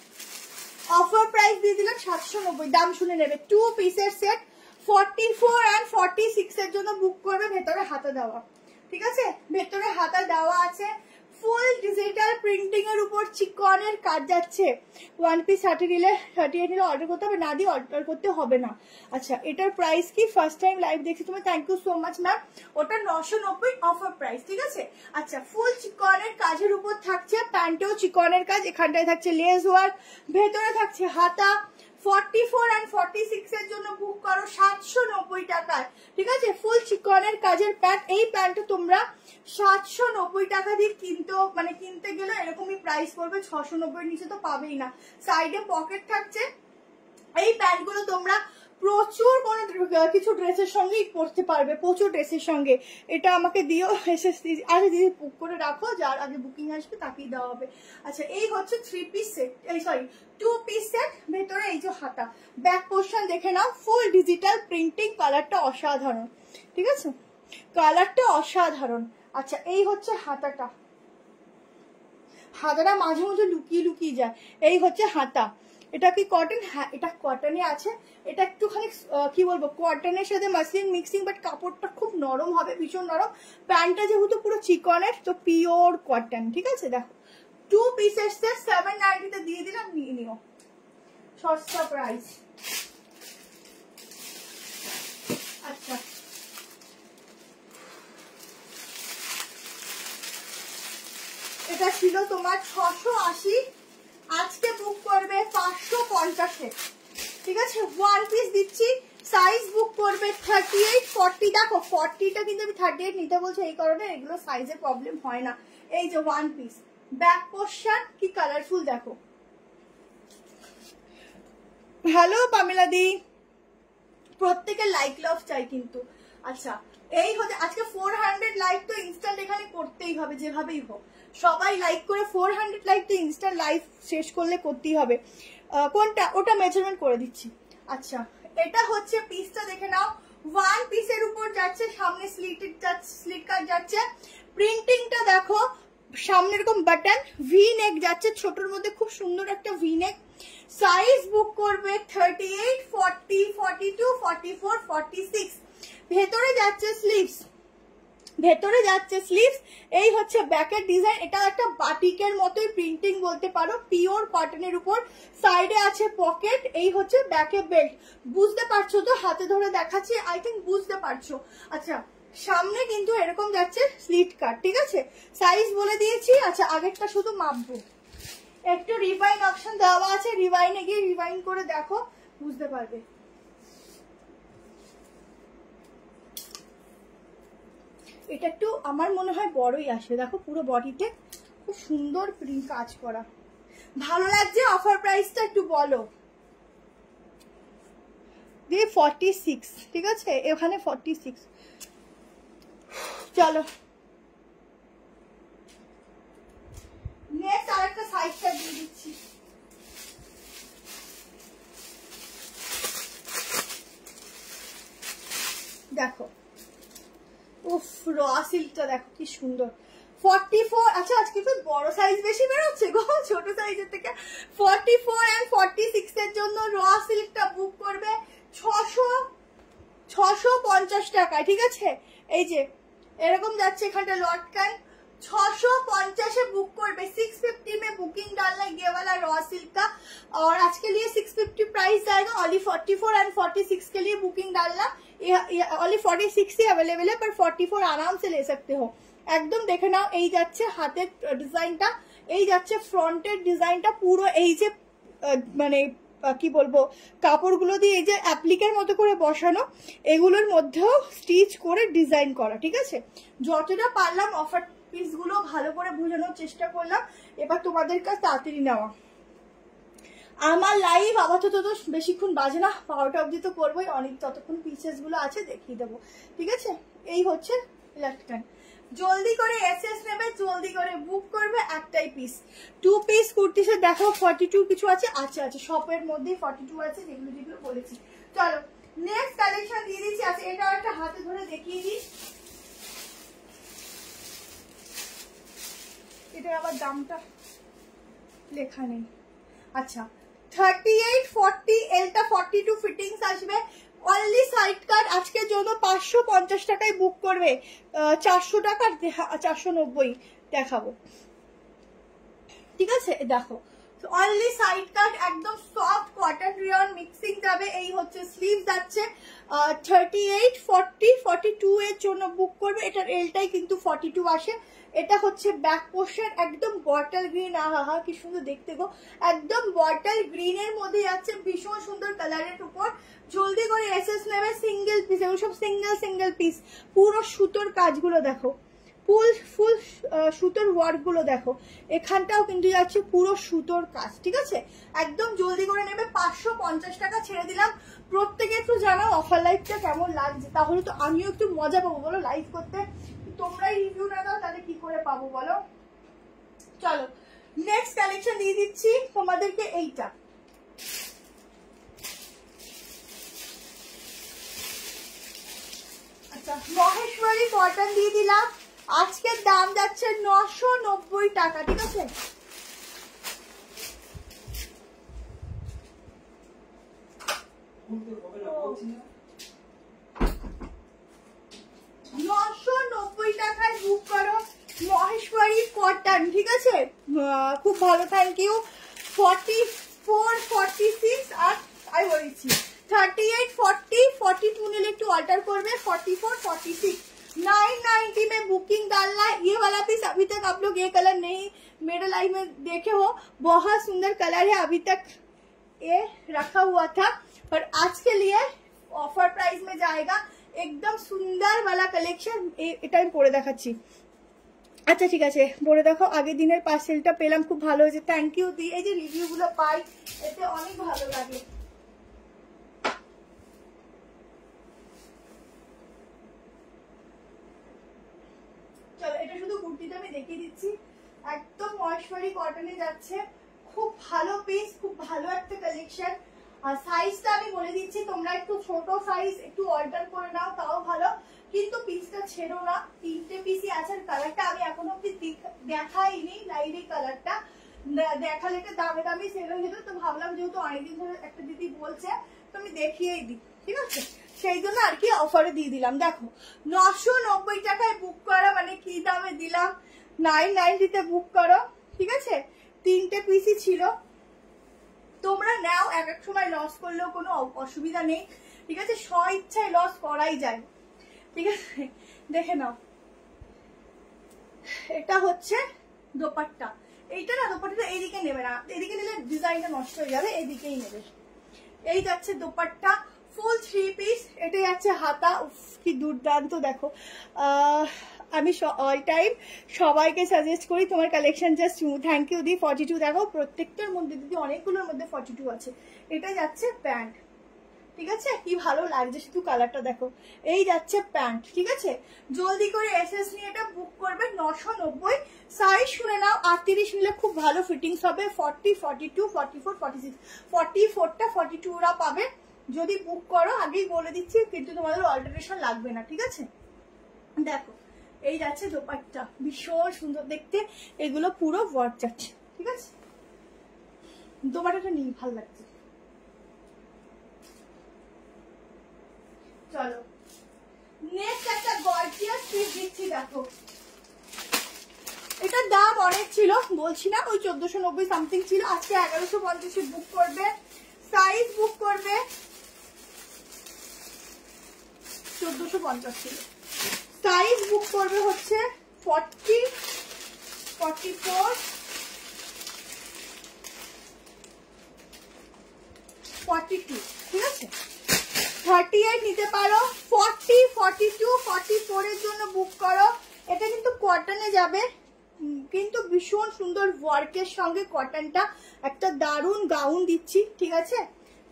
অফার প্রাইস দিয়ে দিলাম 790, দাম শুনে নেবে। 2 পিসের সেট, 44 and 46 এর জন্য বুক করবে, ভেতরে হাতা দেওয়া, ঠিক আছে, ভেতরে হাতা দেওয়া আছে। ফুল ডিজিটাল প্রিন্টিং এর উপর চিকনের কাজ যাচ্ছে। 1 পিস 38 নিলে অর্ডার করতে হবে, না দিয়ে অর্ডার করতে হবে না। আচ্ছা এটার প্রাইস কি? ফার্স্ট টাইম লাইভ দেখছি তুমি, thank you so much ma'am. ওটা 990 অফার প্রাইস, ঠিক আছে। আচ্ছা ফুল চিকনের কাজের উপর থাকছে, প্যান্টেও চিকনের কাজ, এখানটায় থাকছে লেস ওয়ার্ক, ভেতরে থাকছে হাতা। 44 and 46 এর জন্য বুক করো 790 টাকায়, ঠিক আছে। ফুল চিকনের কাজের প্যান্ট, এই প্যান্টটা তোমরা 790 টাকা দিয়ে কিনতে গেলে এরকমই প্রাইস পড়বে, 690 নিচে তো পাবেই না। সাইডে পকেট থাকছে, এই প্যান্টগুলো তোমরা প্রচুর কোনো কিছু ড্রেসের সঙ্গেই পরতে পারবে, প্রচুর ড্রেসের সঙ্গে। এটা আমাকে দিও, আগে দিদি বুক করে রাখো, যার আগে বুকিং আসবে তাকেই দেওয়া হবে। আচ্ছা, এই হচ্ছে 3 পিস সেট, এই সরি 2 পিস সেট। ভেতরে এই যে হাতা, ব্যাক পোর্শন দেখে নাও, ফুল ডিজিটাল প্রিন্টিং, কালারটা অসাধারণ, ঠিক আছে, কালারটা অসাধারণ। আচ্ছা, এই হচ্ছে হাতাটা, হাতাটা মাঝে মাঝে লুকিয়ে লুকিয়ে যায়। এই হচ্ছে হাতা। এটা কি কটন? হ্যাঁ, এটা কটনে আছে। এটা একটুখানি কি বলবো, কটনের সাথে মাসলিন মিক্সিং, বাট কাপড়টা খুব নরম হবে, ভীষণ নরম। প্যান্টটা যেহেতু পুরো চিকনের, তো পিওর কটন, ঠিক আছে। দেখো 2 পিসের সেট 790 দিয়ে দিলাম, নিয়ে নিও, সস্তা প্রাইস। আচ্ছা, এটা ছিল তোমার 680, আজকে বুক করবে 550-এ, ঠিক আছে। 1 পিস দিচ্ছি, সাইজ বুক করবে 38 40। দেখো 40টা কিন্তু আমি 38 নিতে বলছি এই কারণে, এগুলো সাইজের প্রবলেম হয় না। এই যে 1 পিস, ব্যাক পোর্শন কি কালারফুল দেখো। হ্যালো পামেলা দি, প্রত্যেকের লাইক লাভ চাই কিন্তু। আচ্ছা, এই হচ্ছে আজকে 400 লাইক তো ইনস্ট্যান্ট এখানে করতেই হবে, যেভাবেই হোক সবাই লাইক করে 400 লাইক তো ইনস্ট্যান্ট লাইভ শেষ করলে করতেই হবে। কোনটা? ওটা মেজারমেন্ট করে দিচ্ছি। আচ্ছা, এটা হচ্ছে পিসটা দেখে নাও, 1 পিসের উপর যাচ্ছে, সামনে স্লিট কাট যাচ্ছে, প্রিন্টিংটা দেখো, সামনে এরকম বাটন, ভি নেক যাচ্ছে, ছোটর মধ্যে খুব সুন্দর একটা ভি নেক। সাইজ বুক করবে 38 40 42 44 46। ভেতরে যাচ্ছে স্লিভস, ভেতরে যাচ্ছে স্লিভস। এই হচ্ছে ব্যাকের ডিজাইন, এটা একটা বাটিকের মতোই প্রিন্টিং বলতে পারো, পিওর কটনের উপর। সাইডে আছে পকেট, এই হচ্ছে ব্যাকে বেল্ট। বুঝতে পারছো তো? হাতে ধরে দেখাচ্ছি, আই থিঙ্ক বুঝতে পারছো। আচ্ছা, সামনে কিন্তু এরকম যাচ্ছে স্লিট কাট, ঠিক আছে। সাইজ বলে দিয়েছি। আচ্ছা, আগেরটা শুধু মাপবো, একটু রিভাইন অপশন দেওয়া আছে, রিভাইনে গিয়ে রিভাইন করে দেখো, বুঝতে পারবে। এটা একটু আমার মনে হয় বড়ই আসবে, দেখো পুরো বডিতে খুব সুন্দর প্রিন্ট কাজ করা। ভালো লাগছে? অফার প্রাইসটা একটু বলো দিয়ে। 46, ঠিক আছে, এখানে 46। চলো নেক্সট আরেকটা সাইজটা দিয়ে দিচ্ছি। দেখো, উফ, র সিল্কটা দেখো কি সুন্দর। 44, আচ্ছা আজকে তো বড় সাইজ বেশি বেরোচ্ছে গো, ছোট সাইজের থেকে। 44 এন্ড 46 এর জন্য র সিল্কটা বুক করবে 650 টাকায়, ঠিক আছে। এই যে এরকম যাচ্ছে, এখানটা লটকান 650 बुक करबे। 650 में बुकिंग डालना ये वाला रॉ सिल्क का, और आज के लिए 650 प्राइस जाएगा। ओनली 44 एंड 46 के लिए बुकिंग डालना, ओनली 46 ही अवेलेबल है, पर 44 आराम से ले सकते हो। একদম দেখে নাও, এই যাচ্ছে হাতের ডিজাইনটা, এই যাচ্ছে ফ্রন্টের ডিজাইনটা, পুরো এই যে মানে কি বলবো, কাপড়গুলো দিয়ে এই যে অ্যাপ্লিকের মতো করে বসানো, এগুলোর মধ্যেও স্টিচ করে ডিজাইন করা, ঠিক আছে। যতটা পারলাম অফার পিসগুলো ভালো করে বোঝানোর চেষ্টা করলাম, এবার তোমাদের কাছে তাড়াতাড়ি নেওয়া। আমার লাইভ আপাতত তো বেশিক্ষণ বাজে না, 12টা অবধি তো করবোই, অনেক ততক্ষণ পিসেস গুলো আছে দেখিয়ে দেবো, ঠিক আছে। এই হচ্ছে লেফট হ্যান্ড, জলদি করে এসএস নেবে, জলদি করে বুক করবে। একটাই পিস, 2 পিস কুর্তিসের দেখো 42 কিছু আছে, আছে শপের মধ্যেই 42 আছে, যেগুলো যেগুলো বলেছি। চলো নেক্সট কালেকশন দিয়ে দিচ্ছি। আচ্ছা, এটা একটা হাতে ধরে দেখিয়ে দিই, এটা আবার দামটা লেখা নেই। আচ্ছা, 38 40 এলটা 42 ফিটিংস আসবে। অনলি সাইড কাট আজকের জন্য 550 টাকায় বুক করবে। 400 টাকা 490 দেখাবো, ঠিক আছে। দেখো অনলি সাইড কাট, একদম সফট কটন রিয়ন মিক্সিং যাবে। এই হচ্ছে স্লিভ যাচ্ছে 38 40 42 এর জন্য বুক করবে। এটার এলটাই কিন্তু 42 আসে। এটা হচ্ছে ব্যাক পোর্শন, একদম বটল গ্রিন, আহা কি সুন্দর দেখতে গো, একদম বটল গ্রিনের মধ্যে যাচ্ছে, ভীষণ সুন্দর কালারের উপর। জলদি করে এসএস নেবে, সিঙ্গেল পিস, এগুলো সব সিঙ্গেল পিস। পুরো সুতোর কাজগুলো দেখো, ফুল ফুল সুতোর ওয়ার্ক গুলো দেখো, এখানটাও কিন্তু যাচ্ছে পুরো সুতোর কাজ, ঠিক আছে। একদম জলদি করে নেবে, 550 টাকা ছেড়ে দিলাম। প্রত্যেকে একটু জানাও অফার লাইফটা কেমন লাগছে, তাহলে তো আমিও একটু মজা পাবো বলো লাইভ করতে। তোমরাই রিভিউ না দাও তাহলে কি করে পাবো বলো। চলো নেক্সট কালেকশন দিয়ে দিচ্ছি তোমাদেরকে, এইটা আচ্ছা মহেশ্বরী কটন দিয়ে দিলাম। আজকের দাম যাচ্ছে 990 টাকা, ঠিক আছে। টাকায় বুক করো মহেশ্বরী কটন, ঠিক আছে। খুব ভালো, থ্যাংক ইউ। 44, 46 আর আমি বলেছি 38, 40, 42 নিলে একটু অল্টাर করবে, 44, 46, 990 में बुकिंग डालना। ये वाला पीस अभी तक आप लोग ये कलर नहीं मेरे लाइव में देखे हो, बहुत सुंदर कलर है, अभी तक ये रखा हुआ था पर आज के लिए ऑफर प्राइस में जाएगा। एकदम सुंदर वाला कलेक्शन, এটা আমি পরে দেখাচ্ছি। আচ্ছা ঠিক আছে পরে দেখো। আগের দিনের পার্সেলটা পেলাম, খুব ভালো হয়েছে, থ্যাংক ইউ দি। এই যে রিভিউ গুলো পাই এতে অনেক ভালো লাগে। চলো এটা শুধু কুর্তিটা আমি দেখিয়ে দিচ্ছি, একদম মহেশ্বরী কটনে যাচ্ছে, খুব ভালো পিস, খুব ভালো একটা কালেকশন। আর সাইজটা আমি বলে দিচ্ছি, তোমরা একটু ছোট সাইজ একটু অল্টার করে নাও তাও ভালো, কিন্তু পিসটা ছেড়ো না। 3টে পিসই আছে, কালারটা আমি এখনো অব্দি দেখাইনি লাইভে, কালারটা দেখালে একটা দামে দামি সেল হয়ে যেত, তো ভাবলাম যেহেতু অনেকদিন ধরে একটা দিদি বলছে তো আমি দেখিয়েই দিই, ঠিক আছে, সেই জন্য আর কি অফারে দিয়ে দিলাম। দেখো 990 টাকায় বুক করা মানে কি দামে দিলাম, 990 বুক করো, ঠিক আছে। 3টে পিসই ছিল, তোমরা নাও, এক এক সময় লস করলেও কোনো অসুবিধা নেই, ঠিক আছে, স্ব ইচ্ছায় লস করাই যায়, ঠিক আছে। দেখে নাও, এটা হচ্ছে দোপাট্টা, এইটা না দোপাট্টাটা এইদিকে নেবে না, এদিকে নিলে ডিজাইনটা নষ্ট হয়ে যাবে, এইদিকেই নেবে। এই যাচ্ছে দোপাট্টা, ফুল 3 পিস, এটা যাচ্ছে হাতা, কি দুর্দান্ত দেখো। আমি অল টাইম সবাইকে সাজেস্ট করি তোমার কালেকশন জাস্ট, থ্যাংক ইউ দি। 42 দেখো, প্রত্যেকটার মধ্যে দিদি অনেকগুলোর মধ্যে 42 আছে। এটা যাচ্ছে প্যান্ট, ঠিক আছে, কি ভালো লাগছে শুধু কালারটা দেখো। এই যাচ্ছে প্যান্ট, ঠিক আছে। জলদি করে এসএস নিয়ে এটা বুক করবে, 990। সাইজ শুনে নাও, 38 নিলে খুব ভালো ফিটিংস হবে, 40, 42, 44, 46, 44টা 42রা পাবে যদি বুক করো, আগেই বলে দিচ্ছি, কিন্তু তোমাদের অল্টারেশন লাগবে না, ঠিক আছে। দেখো এই যাচ্ছে দোপাট্টা, ভীষণ সুন্দর দেখতে, এগুলো পুরো ওয়ার্ক যাচ্ছে, ঠিক আছে। দোপাট্টাটা নিয়ে ভালো লাগছে। চলো নেক্সট একটা গর্জিয়াস পিস দিচ্ছি, দেখো এটার দাম অনেক ছিল, বলছি না ওই 1490 সামথিং ছিল, আজকে 1150 বুক করবে। সাইজ বুক করবে, 1450 ছিল, সাইজ বুক করবে হচ্ছে 40, 44, 42, ঠিক আছে। 38 নিতে পারো, 40, 42, 44 এর জন্য বুক করো। এটা কিন্তু কটনে যাবে, কিন্তু ভীষণ সুন্দর ওয়ার্কের সঙ্গে কটনটা একটা দারুণ গাউন দিচ্ছি, ঠিক আছে।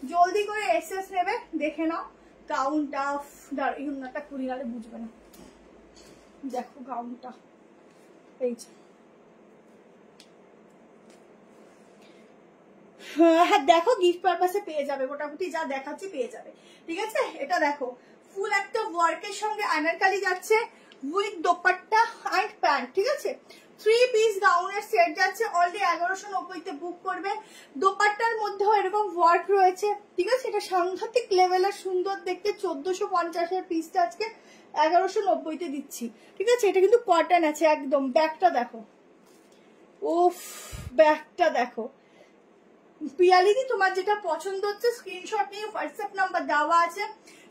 জলদি করে এসএস নেবে, দেখে নাও গাউনটা, এই উন্নাটা খুলি নালে বুঝবে না। দেখো গাউনটা, এই হ্যাঁ দেখো গিফট পারপাসে পেয়ে যাবে, মোটামুটি যা দেখাচ্ছি পেয়ে যাবে, ঠিক আছে। এটা দেখো ফুল একটা ওয়ার্কের সঙ্গে আনারকালি যাচ্ছে উইথ দোপাট্টা এন্ড প্যান্ট, ঠিক আছে। 3 পিস গাউনের সেট যাচ্ছে, অলরেডি 1190 বুক করবে। দোপাট্টার মধ্যেও এরকম ওয়ার্ক রয়েছে, ঠিক আছে। এটা সাংঘাতিক লেভেলের সুন্দর দেখতে, 1450 এর পিসটা আজকে 1190 দিচ্ছি, ঠিক আছে। এটা কিন্তু কটন আছে একদম। ব্যাগটা দেখো, উফ ব্যাগটা দেখো। পিয়ালিদি তোমার যেটা পছন্দ হচ্ছে স্ক্রিনশট নিয়ে হোয়াটসঅ্যাপ নাম্বার দেওয়া আছে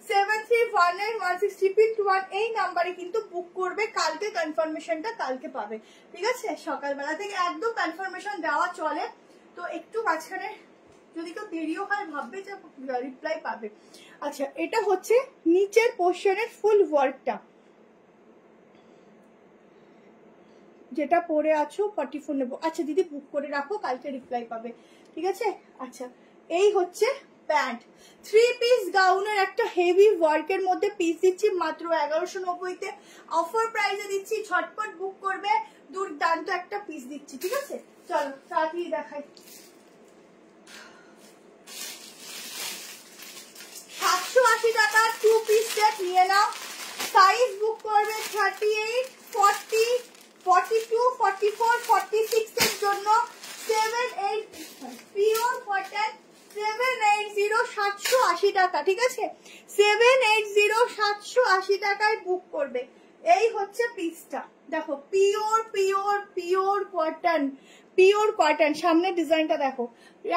73181631, এই নাম্বারে কিন্তু বুক করবে, কালকে কনফার্মেশনটা কালকে পাবে, ঠিক আছে। সকালবেলা থেকে একদম কনফার্মেশন দেওয়া চলে, তো একটু মাঝখানে যদি কেউ দেরিও হয় ভাববে যে রিপ্লাই পাবে। আচ্ছা এটা হচ্ছে নিচের পোর্শনের ফুল ওয়ার্কটা, যেটা পরে আছো 44 নেবো। আচ্ছা দিদি বুক করে রাখো, কালকে রিপ্লাই পাবে, ঠিক আছে। আচ্ছা এই হচ্ছে প্যান্ট, 3 পিস গাউনের একটা হেভি ওয়ার্কের মধ্যে পিস দিচ্ছি মাত্র 1190-তে, অফার প্রাইসে দিচ্ছি, ঝটপট বুক করবে, দুর্দান্ত একটা পিস দিচ্ছি, ঠিক আছে। চলো তাড়াতাড়ি দেখাই। 780 টাকা 2 পিস সেট নিয়ে নাও। সাইজ বুক করবে 38, 40, 42, 44, 46 এর জন্য 78 পিওর কটন 780 780 টাকা, ঠিক আছে। 780 780 টাকায় বুক করবে। এই হচ্ছে পিসটা, দেখো pure pure pure cotton, pure cotton. সামনে ডিজাইনটা দেখো,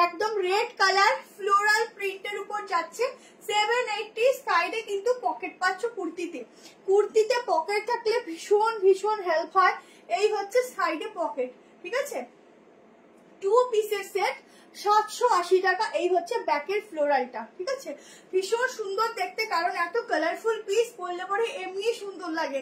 একদম রেড কালার ফ্লোরাল প্রিন্টের উপর যাচ্ছে। 780, সাইডে কিন্তু পকেট পাচ্ছ কুর্তিতে, কুর্তিতে পকেট থাকলে ভীষণ ভীষণ হেল্প হয়। এই হচ্ছে সাইডে পকেট, ঠিক আছে। 2 পিসের সেট 780 টাকা। এই হচ্ছে ব্যাকের ফ্লোরালটা, ঠিক আছে। ভীষণ সুন্দর দেখতে, কারণ এত কালারফুল পিস পরলে পরে এমনি সুন্দর লাগে,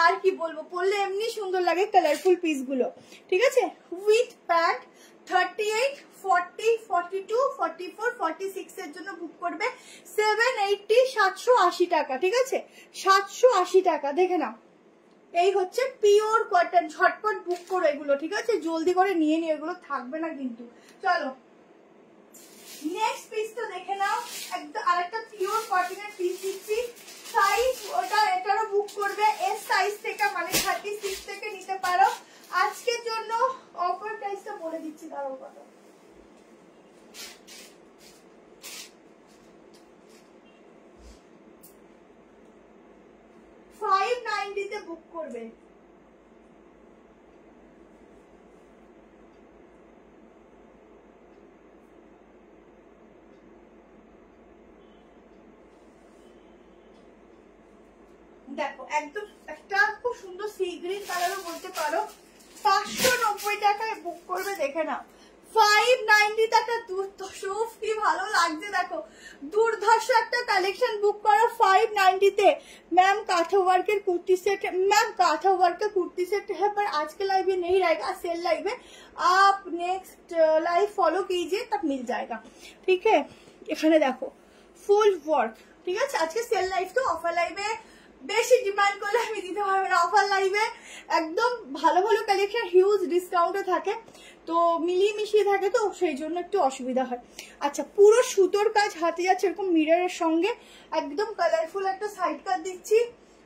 আর কি বলবো, পরলে এমনি সুন্দর লাগে কালারফুল পিস গুলো, ঠিক আছে। উইথ প্যান্ট 38, 40, 42, 44, 46 এর জন্য বুক করবে 780 780 টাকা, ঠিক আছে। 780 টাকা দেখে নাও। এই হচ্ছে পিওর কটন, ঝটপট বুক করো এগুলো, ঠিক আছে, জলদি করে নিয়ে নিও, এগুলো থাকবে না কিন্তু। চলো নেক্সট পিসটা দেখে নাও, একদম আরেকটা পিওর কটনের পিস দিচ্ছি। সাইজ ওটা এটারও বুক করবে এস সাইজ থেকে, মানে 36 থেকে নিতে পারো। আজকের জন্য অফার প্রাইসটা বলে দিচ্ছি, দাঁড়াও কত, $590 বুক করবে। দেখো একদম একটা খুব সুন্দর সি গ্রিন কালারও বলতে পারো, 590 টাকায় বুক করবে, দেখে নাও। 590 টাকা, দুর্ধর্ষ, কি ভালো লাগছে দেখো, দুর্ধর্ষ একটা কালেকশন বুক করো 590-তে। मैम काथा वर्क के कुर्ती सेट, मैम काथा वर्क का कुर्ती सेट है पर आज के लाइव में नहीं रहेगा, सेल लाइव में आप नेक्स्ट लाइव फॉलो कीजिए तब मिल जाएगा, ठीक है। এখানে দেখো ফুল ওয়ার্ক, ঠিক আছে। আজকে সেল লাইভ তো, অফার লাইভে বেশি ডিমান্ড করলে আমি দিতে পারবো না, অফার লাইভে একদম ভালো ভালো কালেকশন হিউজ ডিসকাউন্টে থাকে, তো মিলিয়ে মিশিয়ে থাকে, তো সেই জন্য একটু অসুবিধা হয়। আচ্ছা পুরো সুতোর কাজ হাতে যাচ্ছে এরকম মিররের সঙ্গে, একদম কালারফুল একটা সাইড কাট দিচ্ছি,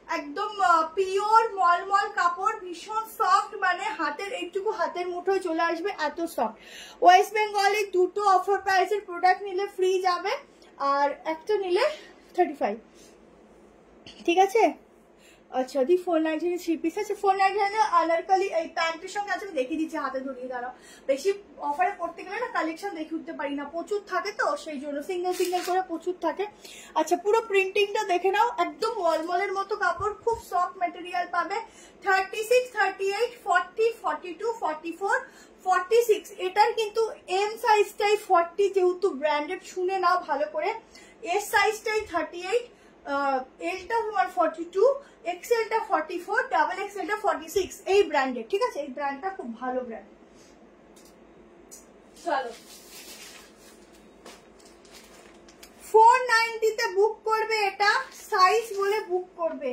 একদম পিওর মলমল কাপড়, ভীষণ সফট, মানে হাতের এইটুকু হাতের মুঠোয় চলে আসবে, এত সফট। ওয়েস্ট বেঙ্গলে দুটো অফার প্রাইসের প্রোডাক্ট নিলে ফ্রি যাবে, আর একটা নিলে 35, ঠিক আছে। আচ্ছা দি 499 3 পিস আছে, 499 আনারকলি এই প্যান্টের সঙ্গে আছে, আমি দেখিয়ে দিচ্ছি, হাতে ধরিয়ে দাঁড়াও। বেশি অফারে পড়তে গেলে না কালেকশন দেখে উঠতে পারি না, প্রচুর থাকে তো সেই জন্য, সিঙ্গেল সিঙ্গেল করে প্রচুর থাকে। আচ্ছা পুরো প্রিন্টিংটা দেখে নাও, একদম মলমলের মতো কাপড়, খুব সফট ম্যাটেরিয়াল পাবে। 36, 38, 40, 42, 44, 46, এটার কিন্তু এম সাইজটাই 40, যেহেতু ব্র্যান্ডেড, শুনে নাও ভালো করে। এস সাইজটাই 38, এলটা তোমার 42, এক্সেলটা 44, ডাবল এক্সেলটা 46, এই ব্র্যান্ডের, ঠিক আছে। এই ব্র্যান্ডটা খুব ভালো ব্র্যান্ড। চলো 490-তে বুক করবে, এটা সাইজ বলে বুক করবে,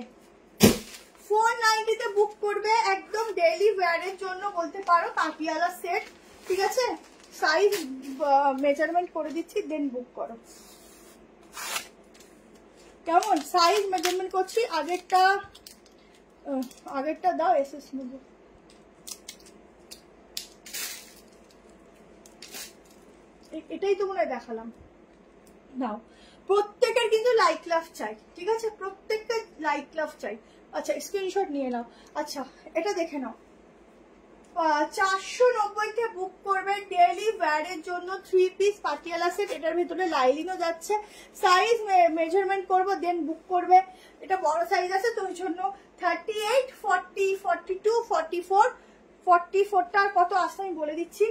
490-তে বুক করবে, একদম ডেইলি ওয়্যারের জন্য বলতে পারো, পাটিয়ালা সেট, ঠিক আছে। সাইজ মেজারমেন্ট করে দিচ্ছি, দেন বুক করো। কেমন সাইজ মেজারমেন্ট করছি, আগেরটা দাও, এসএস নেব। এটাই তো মনে হয় দেখালাম, নাও। প্রত্যেকের কিন্তু লাইক লাভ চাই, ঠিক আছে, প্রত্যেকটা লাইক লাভ চাই। আচ্ছা স্ক্রিনশট নিয়ে নাও। আচ্ছা এটা দেখে নাও, 490-তে বুক করবে, ডেইলি ওয়্যারের জন্য 3 পিস পাটিয়ালা সেট, এটার ভিতরে লাইলিনও যাচ্ছে। সাইজ মেজারমেন্ট করবো, দেন বুক করবে। এটা বড় সাইজ আছে তো ওই জন্য 38, 40, 42, 44, 44টা কত আসছে আমি বলে দিচ্ছি।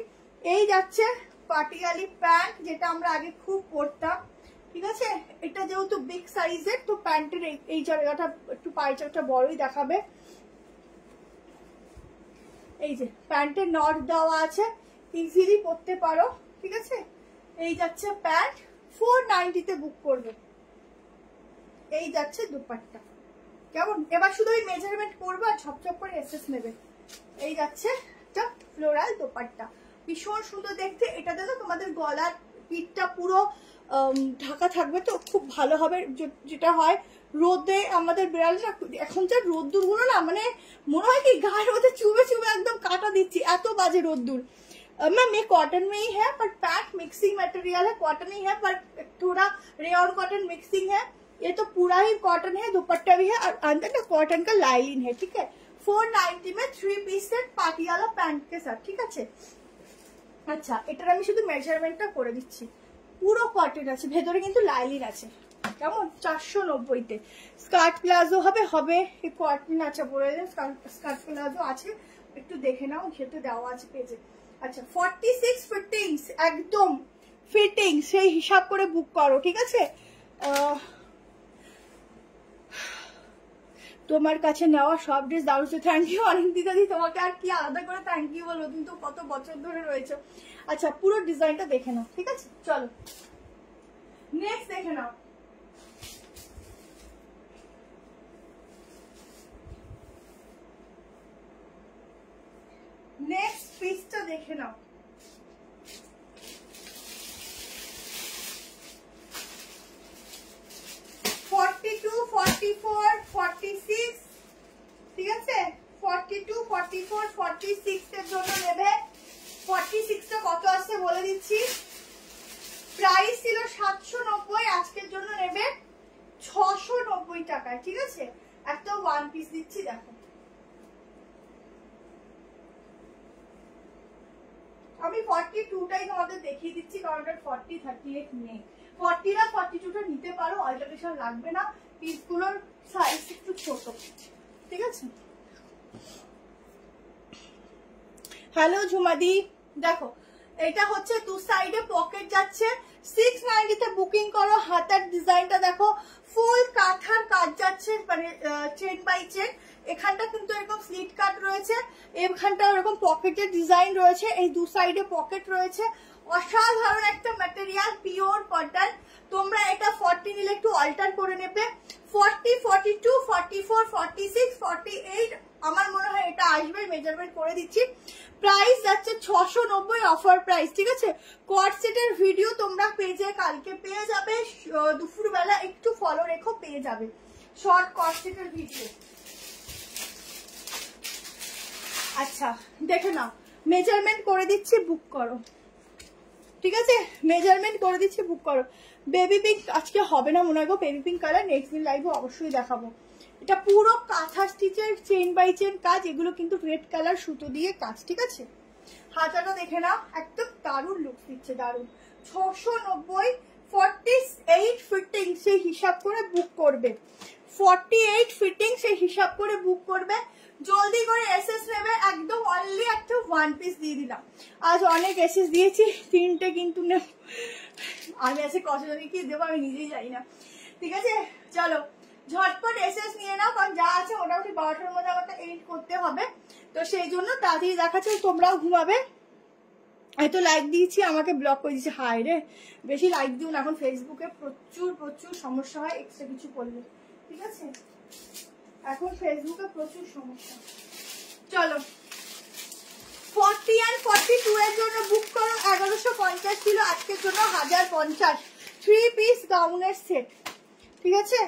এই যাচ্ছে পাটিয়ালি প্যান্ট, যেটা আমরা আগে খুব পরতাম, ঠিক আছে। এটা যেহেতু বিগ সাইজের, তো প্যান্টের এই জায়গাটা একটু পায়ের চাপটা বড়ই দেখাবে। এই যে প্যান্টের নট দেওয়া আছে, ইজিলি পরতে পারো, ঠিক আছে। এই যাচ্ছে প্যান্ট, 490 বুক করবে। এই যাচ্ছে দুপাট্টা, কেমন? এবার শুধু ওই মেজারমেন্ট করবে আর ঝপঝপ করে এসএস নেবে। এই যাচ্ছে একটা ফ্লোরাল দোপাট্টা, ভীষণ সুন্দর দেখতে। এটাতে তো তোমাদের গলার পিঠটা পুরো ঢাকা থাকবে, তো খুব ভালো হবে। যেটা হয় রোদে আমাদের বিড়ালটা এখন যা রোদ্দুর গুলো না, মানে মনে হয় কি গায়ের মধ্যে চুবে চুবে একদম কাটা দিচ্ছি, এত বাজে রোদ্দুর। मैम ये कॉटन में ही है, पर पैंट मिक्सिंग मटेरियल है, कॉटन ही है पर थोड़ा रेयन कॉटन मिक्सिंग है। ये तो पूरा ही कॉटन है, दुपट्टा भी है और अंदर ना कॉटन का लाइनिंग है, ठीक है। 490 में 3 पीस सेट पाटियाला पैंट के साथ, ठीक है। আচ্ছা, এটার আমি শুধু মেজারমেন্টটা করে দিচ্ছি। পুরো কটন আছে, ভেতরে কিন্তু লাইলিন আছে, কেমন? 490 তে। স্কার্ট প্লাজো হবে, এই কটন আছে পরে, স্কার্ট প্লাজো আছে, একটু দেখে নাও, সেটা দেওয়া আছে পেজে। আচ্ছা, 46 ফিটিংস, একদম ফিটিং সেই হিসাব করে বুক করো, ঠিক আছে। তোমার কাছে নেওয়া সব ড্রেস দারুণ। থ্যাংক ইউ অনিন্দিতা দি, তোমাকে আর কি আলাদা করে থ্যাংক ইউ বলবো, তুমি তো কত বছর ধরে রয়েছে। আচ্ছা, পুরো ডিজাইনটা দেখে নাও, ঠিক আছে। চলো নেক্সট দেখে নাও। নেক্সট পিসটা দেখে নাও। ঠিক আছে, 42, 44, 46 এর জন্য নেবে। 46 টা কত আসছে বলে দিচ্ছি। প্রাইস ছিল 790, আজকের জন্য নেবে 690 টাকায়, ঠিক আছে। একটা ওয়ান পিস দিচ্ছি, দেখো। আমি 42টাই তোমাদের দেখিয়ে দিচ্ছি, কারণ এটা 40, 38 নেই। 40 না 42টা নিতে পারো, অল্টারেশন লাগবে না। পিসগুলোর সাইজ একটু ছোট, ঠিক আছে। হ্যালো ঝুমাদি, দেখো এটা হচ্ছে দু সাইডে পকেট যাচ্ছে। 690 তে বুকিং করো। হাতার ডিজাইনটা দেখো, ফুল কাঁথার কাজ যাচ্ছে, মানে চেন বাই চেন। এখানটা কিন্তু এরকম স্লিট কাট রয়েছে, এখানটা এরকম পকেটের ডিজাইন রয়েছে, এই দু সাইডে পকেট রয়েছে। অসাধারণ একটা ম্যাটেরিয়াল, পিওর কটন। তোমরা এটা 40 নিলে একটু অল্টার করে নেবে। 40, 42, 44, 46, 48 আমার মনে হয় এটা আসবে, মেজারমেন্ট করে দিচ্ছি। প্রাইস যাচ্ছে 690, অফার প্রাইস, ঠিক আছে। কট সেটের ভিডিও তোমরা পেজে কালকে পেয়ে যাবে, দুপুরবেলা একটু ফলো রেখো, পেয়ে যাবে শর্ট কট সেটের ভিডিও। আচ্ছা, দেখে নাও, মেজারমেন্ট করে দিচ্ছি, বুক করো, ঠিক আছে। মেজারমেন্ট করে দিচ্ছি, বুক করো। বেবি পিঙ্ক আজকে হবে না মনে হয় গো, বেবি পিঙ্ক কালার নেক্সট দিন লাইভে অবশ্যই দেখাবো। এটা পুরো কাঁথা স্টিচের চেন বাই চেন কাজ, এগুলো কিন্তু রেড কালার সুতো দিয়ে কাজ, ঠিক আছে। হাতাটা দেখে নাও, একদম দারুণ লুক দিচ্ছে, দারুণ। 690, 48 ফিটিং সেই হিসাব করে বুক করবে। 48 ফিটিং সেই হিসাব করে বুক করবে। জলদি করে এসএস নেবে, একদম অনলি একটা ওয়ান পিস দিয়ে দিলাম। আজ অনেক এসএস দিয়েছি, 3টে কিন্তু নেব। আমি আজকে কতজনকে কি দেবো আমি নিজেই জানি না, ঠিক আছে। চলো ঝটপট এসএস নিয়ে নাও, কারণ যা আছে মোটামুটি 12টার মধ্যে আমাকে এডিট করতে হবে, তো সেই জন্য তাড়াতাড়ি দেখাচ্ছে। তোমরাও ঘুমাবে। এত লাইক দিয়েছি, আমাকে ব্লক করে দিচ্ছে। হায় রে, বেশি লাইক দিও না, এখন ফেসবুকে প্রচুর প্রচুর সমস্যা হয় এক্সট্রা কিছু করলে, ঠিক আছে। এখন ফেসবুকে প্রচুর সমস্যা। চলো 40 আর 42 এর জন্য বুক করো। 1150 ছিল, আজকের জন্য 1050। 3 পিস গাউনের সেট, ঠিক আছে।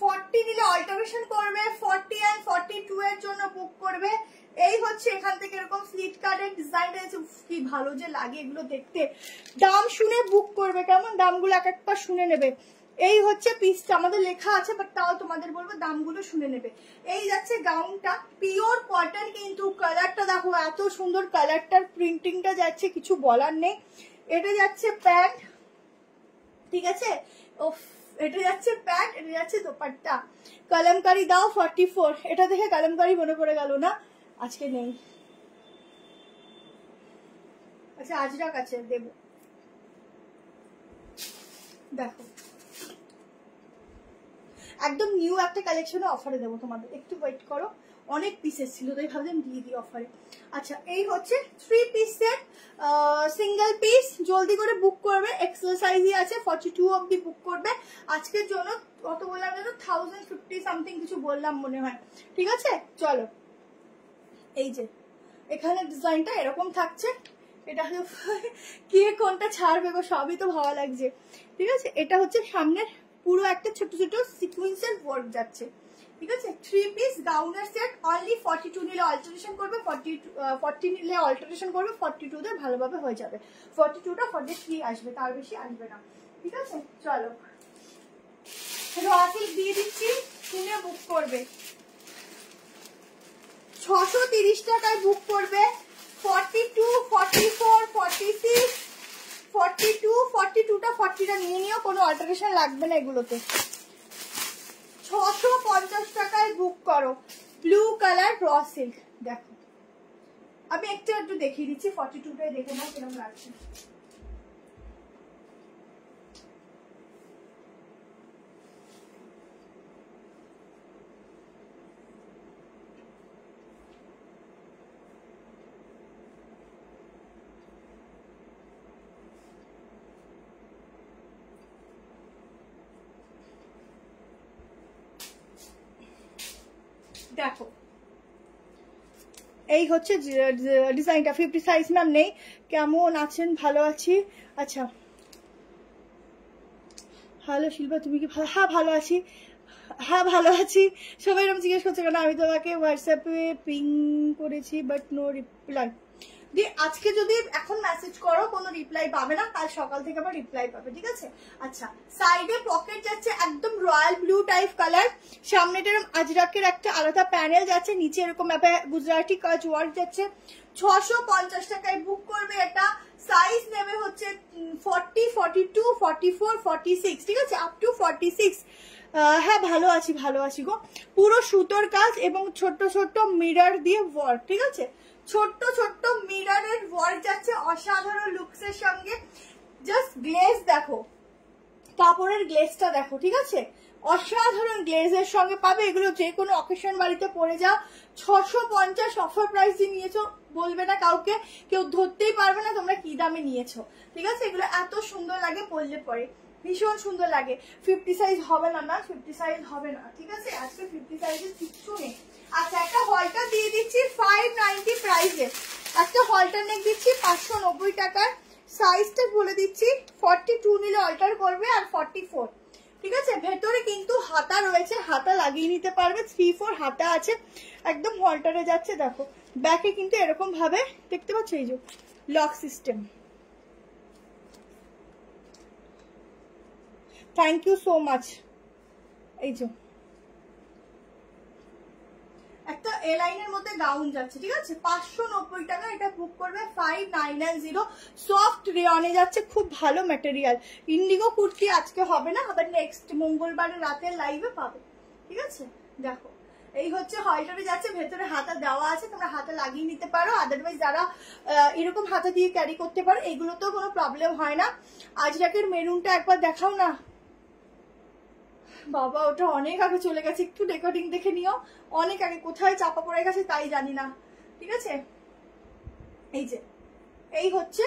40 নিলে অল্টারেশন করবে, 40 আর 42 এর জন্য বুক করবে। এই হচ্ছে এখান থেকে এরকম স্লিট কার্ডের ডিজাইন আছে, কি ভালো যে লাগে এগুলো দেখতে। দাম শুনে বুক করবে, কেমন? দামগুলো এক একবার শুনে নেবে। এই হচ্ছে পিসটা, আমাদের লেখা আছে বাট তাও তোমাদের বলবো দামগুলো শুনে নেবে। এই যাচ্ছে গাউনটা, পিওর কটন, কিন্তু কালারটা দেখো এত সুন্দর, কালারটার প্রিন্টিংটা যাচ্ছে, কিছু বলার নেই। এটা যাচ্ছে প্যান্ট, ঠিক আছে। এটা যাচ্ছে প্যান্ট, এটা যাচ্ছে দোপাট্টা। কলমকারি দাও 44। এটা দেখে কলমকারি মনে পড়ে গেল না, আজকে নেই। আচ্ছা, আজরাক আছে, দেবো। দেখো একদম নিউ একটা কালেকশনে অফারে দেবো তোমাদের, একটু ওয়েট করো। অনেক পিসেস ছিল, তাই ভাবলাম দিয়ে দিই অফারে। আচ্ছা, এই হচ্ছে 3 পিস সেট, সিঙ্গেল পিস। জলদি করে বুক করবে, এক্সেল সাইজই আছে, 42 অবধি বুক করবে আজকের জন্য। কত বললাম যেন 1050 সামথিং কিছু বললাম মনে হয়, ঠিক আছে। চলো, এই যে এখানে ডিজাইনটা এরকম থাকছে, এটা কে কোনটা ছাড়বে গো, সবই তো ভালো লাগছে, ঠিক আছে। এটা হচ্ছে সামনের পুরো একটা ছোট ছোট সিকোয়েন্সের ওয়ার্ক যাচ্ছে, ঠিক আছে। 3 পিস গাউনের সেট, অনলি 42 নিলে অল্টারেশন করবে, 40 নিলে অল্টারেশন করবে, 42 তে ভালোভাবে হয়ে যাবে। 42টা 43 আসবে, তার বেশি আসবে না, ঠিক আছে। চলো, রসিল দিয়ে দিচ্ছি, কিনে বুক করবে। 630 টাকায় বুক করবে। 42, 44, 46, 42, 42টা 40টা নিয়ে নিও, কোনো অল্টারেশন লাগবে না এগুলোতে। 650 টাকায় বুক করো, ব্লু কালার র সিল্ক। দেখো, আমি একটু দেখিয়ে দিচ্ছি, 42টাই দেখে নাও কিরকম লাগছে। দেখো, এই হচ্ছে ডিজাইনটা। 50 সাইজ ম্যাম নেই, কেমন আছেন? ভালো আছি। আচ্ছা, হ্যালো শিল্পা, তুমি কি ভালো? হ্যাঁ ভালো আছি, হ্যাঁ ভালো আছি। সবাই এরকম জিজ্ঞেস করছে কেন, আমি তোমাকে হোয়াটসঅ্যাপে পিং করেছি বাট নো রিপ্লাই। দিয়ে আজকে যদি এখন মেসেজ করো কোনো রিপ্লাই পাবে না, কাল সকাল থেকে আবার রিপ্লাই পাবে, ঠিক আছে। আচ্ছা, সাইডে পকেট যাচ্ছে একদম রয়্যাল ব্লু টাইপ কালার, সামনেটা এরকম আজরাকের একটা আলাদা প্যানেল যাচ্ছে, নিচে এরকম গুজরাটি কাজ ওয়ার্ক যাচ্ছে। 650 টাকায় বুক করবে এটা। সাইজ নেবে হচ্ছে 40, 42, 44, 46, ঠিক আছে, আপ টু 46। হ্যাঁ ভালো আছি, ভালো আছি গো। পুরো সুতোর কাজ এবং ছোট্ট ছোট্ট মিরর দিয়ে ওয়ার্ক, ঠিক আছে। ছোট্ট ছোট্ট মিররের ওয়ার্ক যাচ্ছে, অসাধারণ লুকসের সঙ্গে। জাস্ট গ্লেজ দেখো, কাপড়ের গ্লেজটা দেখো, ঠিক আছে, অসাধারণ গ্লেজের সঙ্গে পাবে। এগুলো যে কোনো অকেশন বাড়িতে পরে যাও। 650 অফার প্রাইস দিয়ে নিয়েছো, বলবে না কাউকে, কেউ ধরতেই পারবে না তোমরা কি দামে নিয়েছো, ঠিক আছে। এগুলো এত সুন্দর লাগে পরলে পরে, ভীষণ সুন্দর লাগে। 50 সাইজ হবে না, না 50 সাইজ হবে না, ঠিক আছে, আজকে 50 সাইজের কিচ্ছু নেই। আচ্ছা, একটা হলটার দিয়ে দিচ্ছি 590 প্রাইসে, একটা হলটার নেক দিচ্ছি 590 টাকার। সাইজটা বলে দিচ্ছি, 42 নিলে অল্টার করবে আর 44, ঠিক আছে। ভেতরে কিন্তু হাতা রয়েছে, হাতা লাগিয়ে নিতে পারবে, 3-4 হাতা আছে, একদম হলটারে যাচ্ছে। দেখো ব্যাকে কিন্তু এরকম ভাবে দেখতে পাচ্ছ, এই যে lock system. Thank you so much. এই যে একটা এ লাইনের মধ্যে গাউন যাচ্ছে, ঠিক আছে, 590 টাকা। এটা বুক করবে 5990। সফট রেয়নে যাচ্ছে, খুব ভালো ম্যাটেরিয়াল। ইন্ডিগো কুর্তি আজকে হবে না, আবার নেক্সট মঙ্গলবারের রাতের লাইভে পাবে, ঠিক আছে। দেখো, এই হচ্ছে হলটারে যাচ্ছে, ভেতরে হাতা দেওয়া আছে, তোমরা হাতা লাগিয়ে নিতে পারো। আদারওয়াইজ যারা এরকম হাতা দিয়ে ক্যারি করতে পারো, এগুলোতেও কোনো প্রবলেম হয় না। আজরাকের মেরুনটা একবার দেখাও না বাবা, ওটা অনেক আগে চলে গেছে, একটু রেকর্ডিং দেখে নিও, অনেক আগে কোথায় চাপা পড়ে গেছে তাই জানি না, ঠিক আছে। এই যে এই হচ্ছে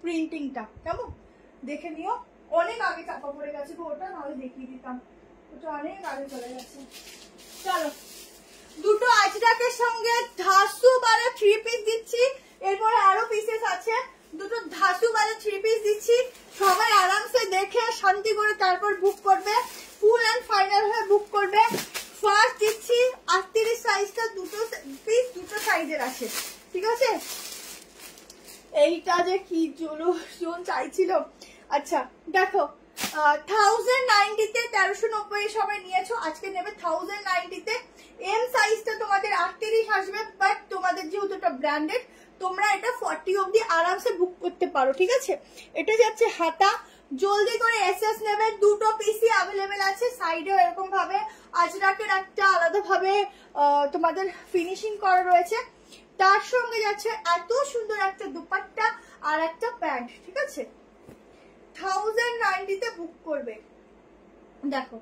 প্রিন্টিংটা, কেমন দেখে নিও, অনেক আগে চাপা পড়ে গেছে তো ওটা, নাহলে দেখিয়ে দিতাম, ওটা অনেক আগে চলে গেছে। চলো, দুটো আজরাকের সঙ্গে ধাসু বালা 3 পিস দিচ্ছি, এরপরে আরো পিসেস আছে। দুটো ধাসু বালা 3 পিস দিচ্ছি, সবাই আরামসে দেখে শান্তি করে তারপর বুক করবে, ফুল এন্ড ফাইনাল হয়ে বুক করবে। ফার্স্ট দিচ্ছি 38 সাইজটা, দুটো পিস দুটো সাইজের আছে, ঠিক আছে। এইটা যে কি জোন চাইছিল। আচ্ছা দেখো, 1090-তে 1390 সবাই নিয়েছো, আজকে নেবে 1090-তে। এম সাইজটা তোমাদের 38 আসবে, বাট তোমাদের যেহেতু এটা ব্র্যান্ডেড, তোমরা এটা 40 অবধি আরামসে বুক করতে পারো, ঠিক আছে। এটা যাচ্ছে হাতা, জলদি করে এসএস নেবে, দুটো পিসি অ্যাভেলেবেল আছে। সাইডেও এরকম ভাবে আজরাকের একটা আলাদা ভাবে তোমাদের ফিনিশিং করা রয়েছে, তার সঙ্গে যাচ্ছে এত সুন্দর একটা দুপাট্টা আর একটা প্যান্ট, ঠিক আছে। 1090-তে বুক করবে। দেখো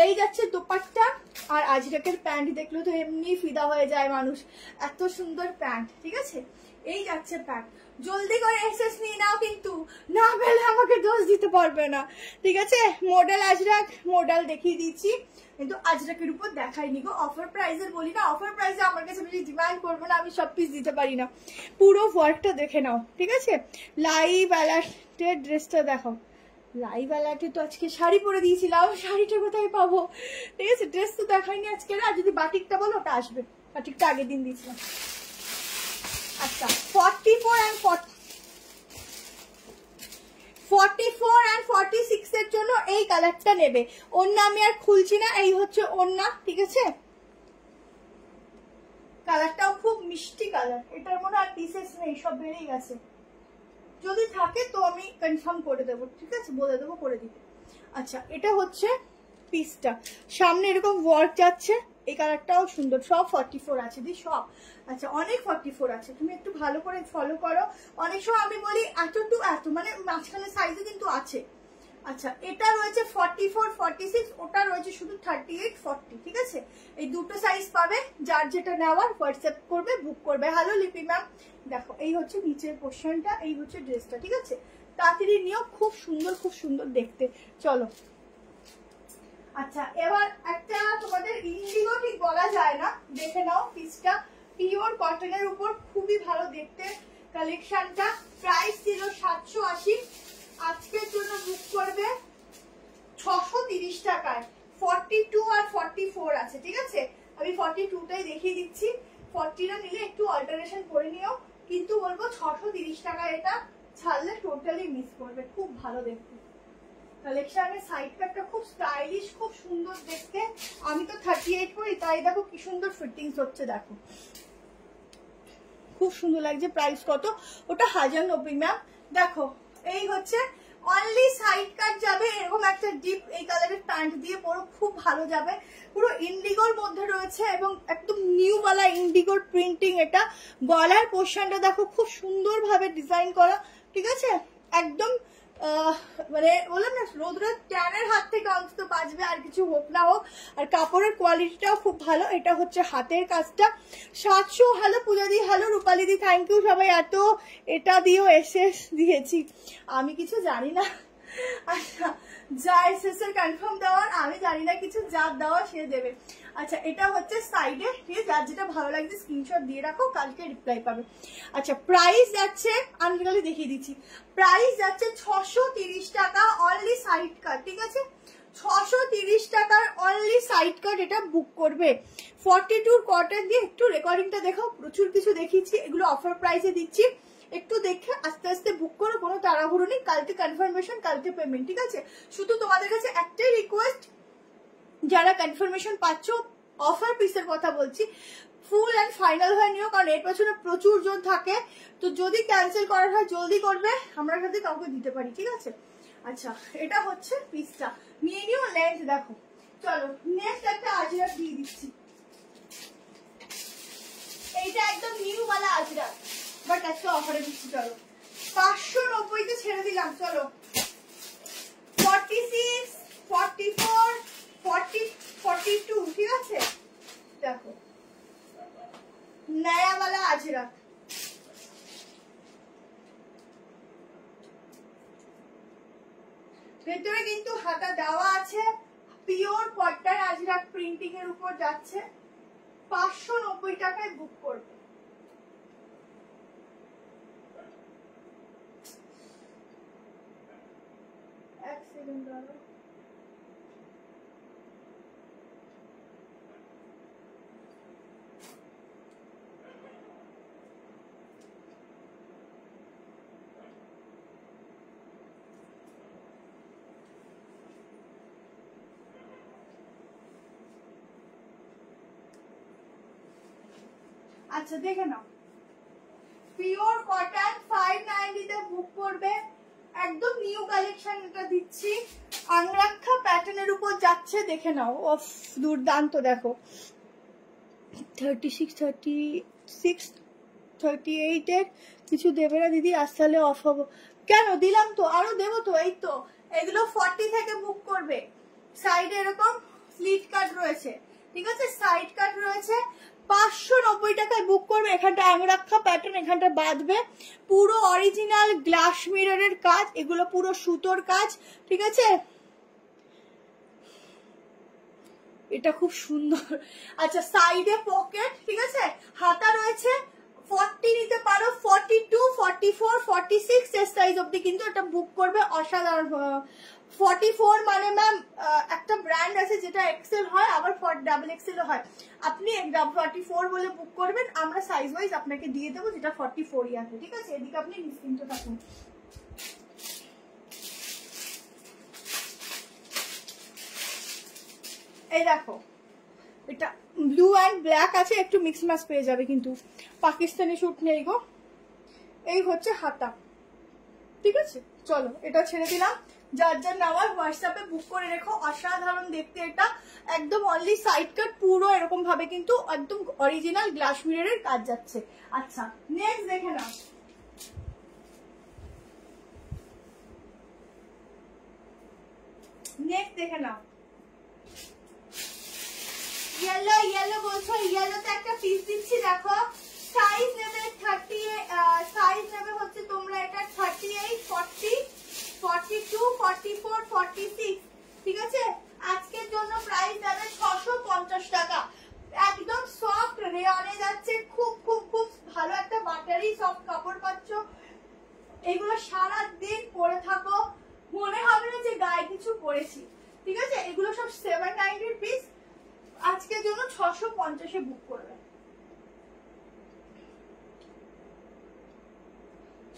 এই যাচ্ছে দোপাট্টা, আর আজরাকের প্যান্ট দেখলে তো এমনি ফিদা হয়ে যায় মানুষ, এত সুন্দর প্যান্ট। ঠিক আছে, এই যাচ্ছে প্যান্ট। জলদি করে এসএস নিয়ে নাও, কিন্তু না পেলে আমাকে দোষ দিতে পারবে না। ঠিক আছে, মডেল আজরাক, মডেল দেখিয়ে দিচ্ছি, কিন্তু আজরাকের উপর দেখাইনি গো। অফার প্রাইসের বলি না, অফার প্রাইসে আমার কাছে বেশি ডিমান্ড করবে না, আমি সব পিস দিতে পারি না। পুরো ওয়ার্কটা দেখে নাও। ঠিক আছে, লাইভ অ্যালার্টের ড্রেসটা দেখো। লাইভ অ্যালার্টে তো আজকে শাড়ি পরে দিয়েছিলাম, শাড়িটা কোথায় পাবো? ঠিক আছে, ড্রেস তো দেখাইনি আজকে। আর যদি বাটিকটা বলো ওটা আসবে, বাটিকটা আগের দিন দিয়েছিলাম। আচ্ছা, 44 and 46 এর জন্য এই কালারটা নেবে। ওড়না আমি আর খুলছি না, এই হচ্ছে ওড়না। ঠিক আছে, কালারটাও খুব মিষ্টি কালার। এটার মনে আর পিসেস নেই, সব বেরিয়ে গেছে। যদি থাকে তো আমি কনফার্ম করে দেবো। ঠিক আছে, বলে দেবো করে দিতে। আচ্ছা, এটা হচ্ছে পিসটা, সামনে এরকম ওয়ার্ক যাচ্ছে। এই কালারটাও সুন্দর। সব 44 আছে দি, সব। আচ্ছা, অনেক 44 আছে, তুমি একটু ভালো করে ফলো করো। অনেক সময় আমি বলি এত টু এত, মানে মাঝখানে সাইজে কিন্তু আছে। আচ্ছা, এটা রয়েছে 44, 46, ওটা রয়েছে শুধু 38, 40। ঠিক আছে, এই দুটো সাইজ পাবে। যার যেটা নেওয়ার হোয়াটসঅ্যাপ করবে, বুক করবে। হ্যালো লিপি ম্যাম, দেখো এই হচ্ছে নিচের পোর্শনটা, এই হচ্ছে ড্রেসটা। ঠিক আছে, তাড়াতাড়ি নিও, খুব সুন্দর, খুব সুন্দর দেখতে। চলো, আচ্ছা এবার একটা তোমাদের ইন্ডিগো ঠিক বলা যায় না, দেখে নাও পিসটা। পিওর কটনের উপর খুবই ভালো দেখতে কালেকশনটা। প্রাইস ছিল 780, আজকের জন্য বুক করবে 630 টাকায়। 42 আর 44 আছে। ঠিক আছে, আমি 42টাই দেখিয়ে দিচ্ছি। 40টা নিলে একটু অল্টারেশন করে নিও, কিন্তু বলবো 630 টাকায় এটা ছাড়লে টোটালি মিস করবে। খুব ভালো দেখতে কালেকশনের। সাইড প্যাকটা খুব স্টাইলিশ, খুব সুন্দর দেখতে। আমি তো 38 পরি, তাই দেখো কি সুন্দর ফিটিংস হচ্ছে, দেখো খুব সুন্দর লাগছে। প্রাইস কত? ওটা 1090 ম্যাম। দেখো এই হচ্ছে অনলি সাইড কাট যাবে, এরকম একটা ডিপ এই কালারের প্যান্ট দিয়ে পরো, খুব ভালো যাবে। পুরো ইন্ডিগোর মধ্যে রয়েছে এবং একদম নিউ বালা ইন্ডিগোর প্রিন্টিং। এটা গলার পোর্শনটা দেখো খুব সুন্দর ভাবে ডিজাইন করা। ঠিক আছে, একদম মানে বললাম না, রোদ্রের ট্যানের হাত থেকে অন্তত বাঁচবে, আর কিছু হোক না হোক। আর কাপড়ের কোয়ালিটিটাও খুব ভালো। এটা হচ্ছে হাতের কাজটা। 700। হ্যালো পূজাদি, হ্যালো রূপালিদি, থ্যাংক ইউ সবাই। এত এটা দিয়েও এসএস দিয়েছি, আমি কিছু জানি না। আচ্ছা, যা এসএস এর কনফার্ম দেওয়ার আমি জানি না কিছু, যা দেওয়া সে দেবে। আচ্ছা, এটা হচ্ছে সাইডে। ঠিক আছে, যার যেটা ভালো লাগছে স্ক্রিনশট দিয়ে রাখো, কালকে রিপ্লাই পাবে। আচ্ছা, প্রাইস যাচ্ছে, আমি কালকে দেখিয়ে দিচ্ছি। প্রাইস যাচ্ছে 630 টাকা অনলি সাইড কাট। ঠিক আছে, 630 টাকার অনলি সাইড কাট, এটা বুক করবে। 42 কটন দিয়ে একটু রেকর্ডিংটা দেখো, প্রচুর কিছু দেখিয়েছি, এগুলো অফার প্রাইসে দিচ্ছি। একটু দেখে আস্তে আস্তে বুক করো, কোনো তাড়াহুড়ো নেই। কালকে কনফার্মেশন, কালকে পেমেন্ট। ঠিক আছে, শুধু তোমাদের কাছে একটাই রিকোয়েস্ট, যারা কনফার্মেশন পাচ্ছ, অফার পিসের কথা বলছি, ফুল অ্যান্ড ফাইনাল হয়ে নিও, কারণ এর পেছনে প্রচুর জন থাকে। তো যদি ক্যান্সেল করার হয় জলদি করবে, আমরা সাথে কাউকে দিতে পারি। ঠিক আছে, আচ্ছা এটা হচ্ছে পিসটা, নিয়ে নিও। লেন্থ দেখো। চলো নেক্সট একটা আজরাক দিয়ে দিচ্ছি। এইটা একদম নিউ वाला আজরাক, বাট আজকে অফারে দিচ্ছি। চলো 590 তে ছেড়ে দিলাম। চলো 46, 44, 40, 42। ঠিক আছে, দেখো নয়া वाला আজরাক। ভেতরে কিন্তু হাতা দেওয়া আছে, পিওর কটন আজরাক প্রিন্টিং এর উপর যাচ্ছে। 590 টাকায় বুক করবে। এক সেকেন্ড দাঁড়াও। আচ্ছা দেখে নাও, পিওর কটন 590 তে বুক করবে। একদম নিউ কালেকশন এটা দিচ্ছি, আংরাক্ষা প্যাটার্নের উপর যাচ্ছে। দেখে নাও, অফ দুর্দান্ত। দেখো 36, 36, 38 এর কিছু দেবে না দিদি, আসলে অফ হবো কেন? দিলাম তো, আরো দেবো তো। এই তো এগুলো 40 থেকে বুক করবে। সাইডে এরকম স্লিট কাট রয়েছে, ঠিক আছে, সাইড কাট রয়েছে। 590 টাকায় বুক করবে। এখানটা অ্যাংরাক্ষা প্যাটার্ন, এখানটা বাঁধবে, পুরো অরিজিনাল গ্লাস মিররের কাজ, এগুলো পুরো সুতোর কাজ, ঠিক আছে। এটা খুব সুন্দর। আচ্ছা, সাইডে পকেট, ঠিক আছে, হাতা রয়েছে। 40 নিতে পারো, 42, 44, 46 এর সাইজ অবধি কিন্তু এটা বুক করবে। অসাধারণ। 44 মানে ম্যাম একটা ব্র্যান্ড আছে যেটা এক্সেল হয়, আবার ডাবল এক্সেল হয়। আপনি 44 বলে বুক করবেন, আমরা সাইজ ওয়াইজ আপনাকে দিয়ে দেবো যেটা 44ই আছে, ঠিক আছে। এদিকে আপনি নিশ্চিন্ত থাকুন। এই দেখো, এটা ব্লু অ্যান্ড ব্ল্যাক আছে, একটু মিক্স ম্যাচ পেয়ে যাবে, কিন্তু পাকিস্তানি শুট নেই গো। এই হচ্ছে হাতা, ঠিক আছে। চলো, এটা ছেড়ে দিলাম। যার যার নেওয়ার হোয়াটসঅ্যাপে বুক করে রেখো। অসাধারণ দেখতে এটা, একদম অনলি সাইড কাট, পুরো এরকম ভাবে কিন্তু একদম অরিজিনাল গ্লাস মিররের কাজ যাচ্ছে। আচ্ছা, নেক্সট দেখে নাও। নেক্সট দেখে নাও, ইয়েলো। ইয়েলো বলছো, ইয়েলোতে একটা পিস দিচ্ছি, দেখো। সাইজ নেবে 30, সাইজ নেবে হচ্ছে তোমরা এটা 38, 40, 42, 44, 46, ঠিক আছে। আজকের জন্য প্রাইস যাবে 650 টাকা। একদম সফট রেয়নে যাচ্ছে, খুব খুব খুব ভালো একটা বাটারি সফট কাপড় পাচ্ছ। এগুলো সারা দিন পরে থাকো, মনে হবে না যে গায়ে কিছু পরেছি, ঠিক আছে। এগুলো সব 790 পিস, আজকের জন্য 650-এ বুক করবে।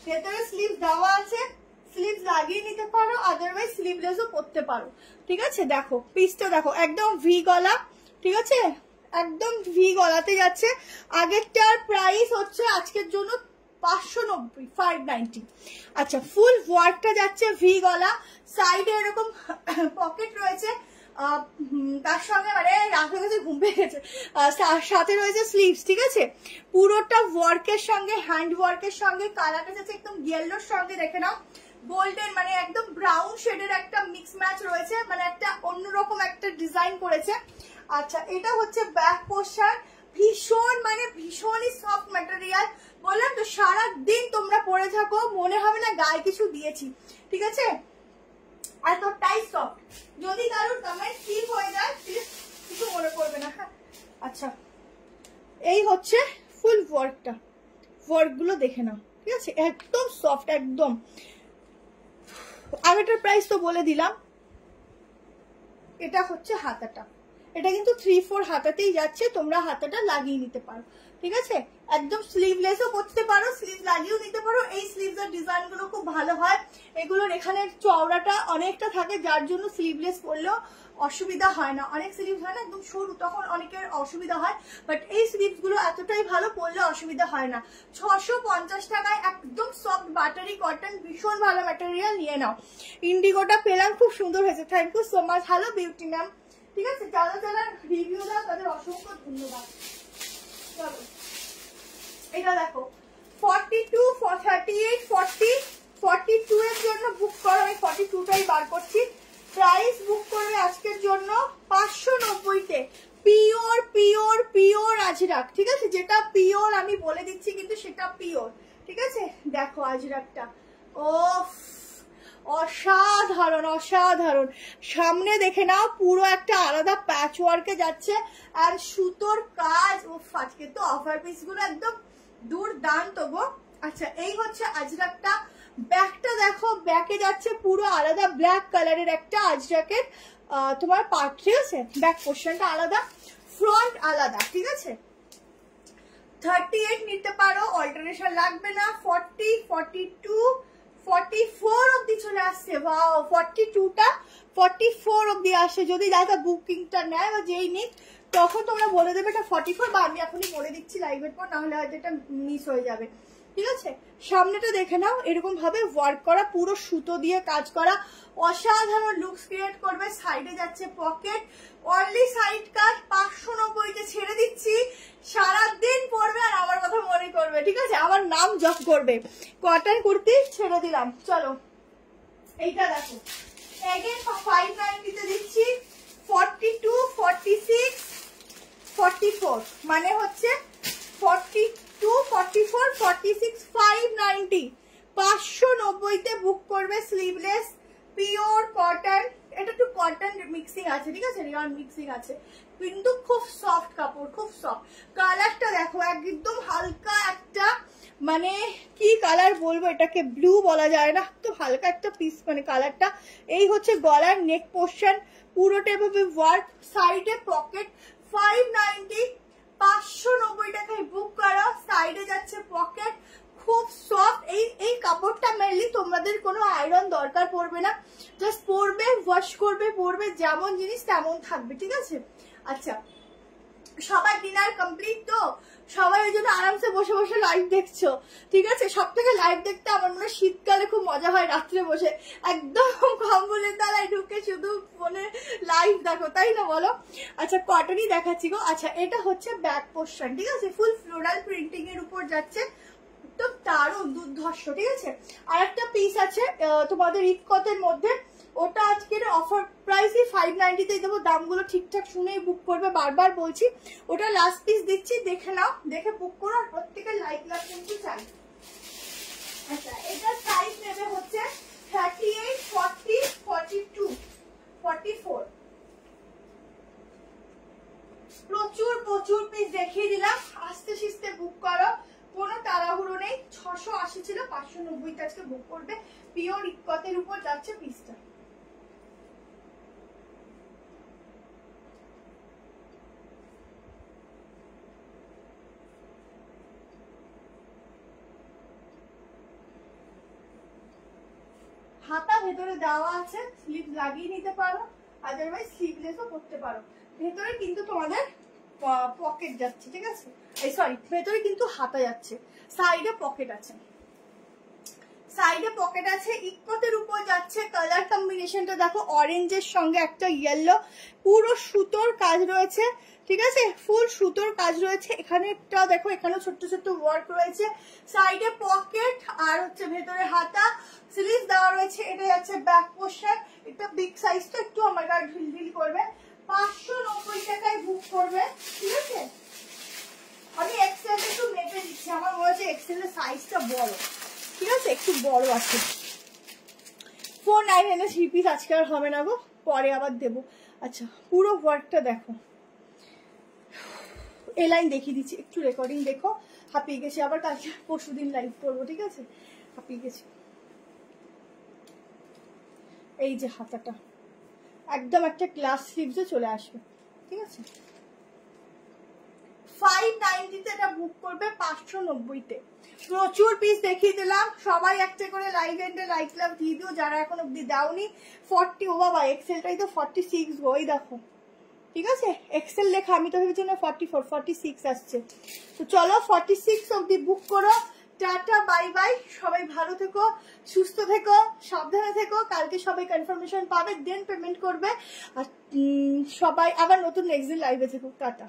ভেতরে স্লিভ দেওয়া আছে, স্লিভ লাগিয়ে নিতে পারো, আদারওয়াইজ স্লিভলেসও পরতে পারো, ঠিক আছে। দেখো পিসটা দেখো, একদম ভি গলা, ঠিক আছে, একদম ভি গলাতে যাচ্ছে। আগেরটার প্রাইস হচ্ছে আজকের জন্য 590, 590। আচ্ছা, ফুল ওয়ার্কটা যাচ্ছে ভি গলা, সাইডে এরকম পকেট রয়েছে, তার সঙ্গে মানে রাতের কাছে ঘুম পেয়ে গেছে, সাথে রয়েছে স্লিভস, ঠিক আছে। পুরোটা ওয়ার্কের সঙ্গে, হ্যান্ড ওয়ার্কের সঙ্গে, কালারটা যাচ্ছে একদম ইয়েলোর সঙ্গে, দেখে নাও, গোল্ডেন মানে একদম ব্রাউন শেডের একটা মিক্স ম্যাচ রয়েছে, মানে একটা অন্যরকম একটা ডিজাইন করেছে। আচ্ছা, এটা হচ্ছে ব্যাক পোর্শন, ভীষণ মানে ভীষণই সফট ম্যাটেরিয়াল। বললাম তো সারা দিন তোমরা পরে থাকো, মনে হবে না গায়ে কিছু দিয়েছি, ঠিক আছে, এতটাই সফট। যদি কারোর কমেন্ট স্কিপ হয়ে যায় প্লিজ কিছু মনে করবে না, হ্যাঁ। আচ্ছা, এই হচ্ছে ফুল ওয়ার্কটা, ওয়ার্কগুলো দেখে নাও, ঠিক আছে, একদম সফট একদম। আগেটার প্রাইস তো বলে দিলাম। এটা হচ্ছে হাতাটা, এটা কিন্তু 3-4 হাতাতেই যাচ্ছে, তোমরা হাতাটা লাগিয়ে নিতে পারো, ঠিক আছে। একদম স্লিভলেসও করতে পারো, স্লিভ লাগিয়েও নিতে পারো। এই স্লিভসের ডিজাইন গুলো খুব ভালো হয়, এগুলোর এখানে চওড়াটা অনেকটা থাকে, যার জন্য স্লিভলেস করলেও অসুবিধা হয় না। অনেক স্লিভস হয় না একদম সরু, তখন অনেকের অসুবিধা হয়, বাট এই স্লিভস গুলো এতটাই ভালো, পরলে অসুবিধা হয় না। 650 টাকায় একদম সফট বাটারি কটন, ভীষণ ভালো ম্যাটেরিয়াল, নিয়ে নাও। ইন্ডিগোটা পেলাম, খুব সুন্দর হয়েছে, thank you so much. Hello beauty ma'am, ঠিক আছে। যারা যারা রিভিউ দাও তাদের অসংখ্য ধন্যবাদ। চলো, এটা দেখো, 42, 38, 40, 42 এর জন্য বুক করো। আমি 42টাই বার করছি। প্রাইস বুক করবে আজকের জন্য 590-তে। পিওর পিওর পিওর আজরাক, ঠিক আছে, যেটা পিওর আমি বলে দিচ্ছি, কিন্তু সেটা পিওর, ঠিক আছে। দেখো আজরাকটা, ও অসাধারণ অসাধারণ। সামনে দেখে নাও, পুরো একটা আলাদা প্যাচ ওয়ার্কে যাচ্ছে, আর সুতোর কাজ। ও আজকে তো অফার পিস গুলো একদম দুর্দান্ত গো। আচ্ছা, এই হচ্ছে আজরাকটা। ব্যাকটা দেখো, ব্যাকে যাচ্ছে পুরো আলাদা ব্ল্যাক কালারের একটা আজরাকের তোমার পার্ট, ঠিক আছে। ব্যাক পোর্শনটা আলাদা, ফ্রন্ট আলাদা, ঠিক আছে। 38 নিতে পারো, অল্টারেশন লাগবে না। 40, 42, 44 অব্দি চলে আসছে। ওয়াও, 42টা 44 অব্দি আসছে। যদি যারা বুকিংটা নেয় বা যেই নিক, তখন তোমরা বলে দেবে এটা 44, বা আমি এখনই বলে দিচ্ছি লাইভের পর, নাহলে হয়তো এটা মিস হয়ে যাবে, ঠিক আছে। সামনেটা দেখে নাও, এরকম ভাবে ওয়ার্ক করা, পুরো সুতো দিয়ে কাজ করা, অসাধারণ লুকস ক্রিয়েট করবে। সাইডে যাচ্ছে পকেট, অনলি সাইড কাট, 590-তে ছেড়ে দিচ্ছি। সারাদিন পরবে আর আমার কথা মনে করবে, ঠিক আছে, আমার নাম জপ করবে। কটন কুর্তি ছেড়ে দিলাম। চলো, এইটা দেখো, এগেন 590-তে দিচ্ছি। 42, 46, 44 মানে হচ্ছে 42, 44, 46, 590 590 বুক করবে। স্লিভলেস পিওর কটন, এটা একটু কটন মিক্সিং আছে, ঠিক আছে, রিয়ন মিক্সিং আছে, কিন্তু খুব সফট কাপড়, খুব সফট। কালারটা দেখো একদম হালকা একটা, মানে কি কালার বলবো এটাকে, ব্লু বলা যায় না, তো হালকা একটা পিস মানে কালারটা। এই হচ্ছে গলার নেক পোর্শন, পুরোটা এভাবে ওয়ার্ক, সাইডে পকেট, 590 590 টাকায় বুক করা। সাইডে যাচ্ছে পকেট, খুব সফট। এই কাপড়টা মেনলি তোমাদের কোনো আয়রন দরকার পড়বে না, জাস্ট পরবে, ওয়াশ করবে, পরবে, যেমন জিনিস তেমন থাকবে, ঠিক আছে। আচ্ছা, সবাই ডিনার কমপ্লিট তো, সবাই ওই জন্য আরামসে বসে বসে লাইভ দেখছো, ঠিক আছে। সব থেকে লাইভ দেখতে আমার মনে হয় শীতকালে খুব মজা হয়, রাত্রে বসে একদম কম্বলের তলায় ঢুকে শুধু ফোনে লাইভ দেখো, তাই না বলো। আচ্ছা, কটনই দেখাচ্ছি গো। আচ্ছা, এটা হচ্ছে ব্যাক পোর্শন, ঠিক আছে, ফুল ফ্লোরাল প্রিন্টিং এর উপর যাচ্ছে, তো দারুণ দুর্ধর্ষ, ঠিক আছে। আর একটা পিস আছে তোমাদের ইকতের মধ্যে, ওটা আজকের অফার প্রাইসই 590 দেবো। দামগুলো ঠিকঠাক শুনেই বুক করবে, বারবার বলছি। ওটা লাস্ট পিস দিচ্ছি, দেখে নাও, দেখে বুক করো, আর প্রত্যেকের লাইক লাভ কিন্তু চাই। আচ্ছা, এটার সাইজ নেবে হচ্ছে 38, 40, 42, 44। প্রচুর প্রচুর পিস দেখিয়ে দিলাম, আস্তে আস্তে বুক করো, কোনো তাড়াহুড়ো নেই। 680 ছিল, 590 আজকে বুক করবে। পিওর ইকতের উপর যাচ্ছে পিসটা। হাতা ভেতরে দেওয়া আছে, স্লিভ লাগিয়ে নিতে পারো, আদারওয়াইজ স্লিভলেসও করতে পারো। ভেতরে কিন্তু তোমাদের পকেট যাচ্ছে, ঠিক আছে, এই সরি, ভেতরে কিন্তু হাতা যাচ্ছে, সাইডে পকেট আছে, সাইডে পকেট আছে। ইকতের উপর যাচ্ছে। কালার কম্বিনেশনটা দেখো, অরেঞ্জের সঙ্গে একটা ইয়েলো, পুরো সুতোর কাজ রয়েছে, ঠিক আছে, ফুল সুতোর কাজ রয়েছে। এখানে একটা দেখো, এখানে ছোট্ট ছোট্ট ওয়ার্ক রয়েছে, সাইডে পকেট, আর হচ্ছে ভেতরে হাতা, স্লিভ দেওয়া রয়েছে। এটা যাচ্ছে ব্যাক পোর্শন, এটা বিগ সাইজ তো একটু আমার গায়ে ঢিল করবে। 590 টাকায় বুক করবে, ঠিক আছে। আমি এক্সেল একটু মেপে দিচ্ছি, আমার মনে হচ্ছে এক্সেলের সাইজটা বড়, ঠিক আছে, একটু বড় আছে। 499 3 পিস আজকে আর হবে না গো, পরে আবার দেবো। আচ্ছা, পুরো ওয়ার্কটা দেখো, এ লাইন দেখিয়ে দিচ্ছি, একটু রেকর্ডিং দেখো। হাঁপিয়ে গেছি, আবার কালকে পরশু দিন লাইভ করবো, ঠিক আছে, হাঁপিয়ে গেছি। এই যে হাতাটা একদম একটা গ্লাস স্লিভসে চলে আসবে, ঠিক আছে। 590 এটা বুক করবে, 590 প্রচুর পিস দেখিয়ে দিলাম। সবাই একটা করে লাইভ এন্ডে লাইক লাভ দিয়ে দিও যারা এখন অব্দি দাওনি। 40, ও বাবা এক্সেলটাই তো 46 ওই দেখো, ঠিক আছে, এক্সেল লেখা, আমি তো ভেবেছি না 44, 46 আসছে। তো চলো 46 অব্দি বুক করো। টাটা, বাই বাই, সবাই ভালো থেকো, সুস্থ থেকো, সাবধানে থেকো। কালকে সবাই কনফার্মেশন পাবে, দেন পেমেন্ট করবে। আর সবাই আবার নতুন নেক্সট দিন লাইভে থেকো। টাটা।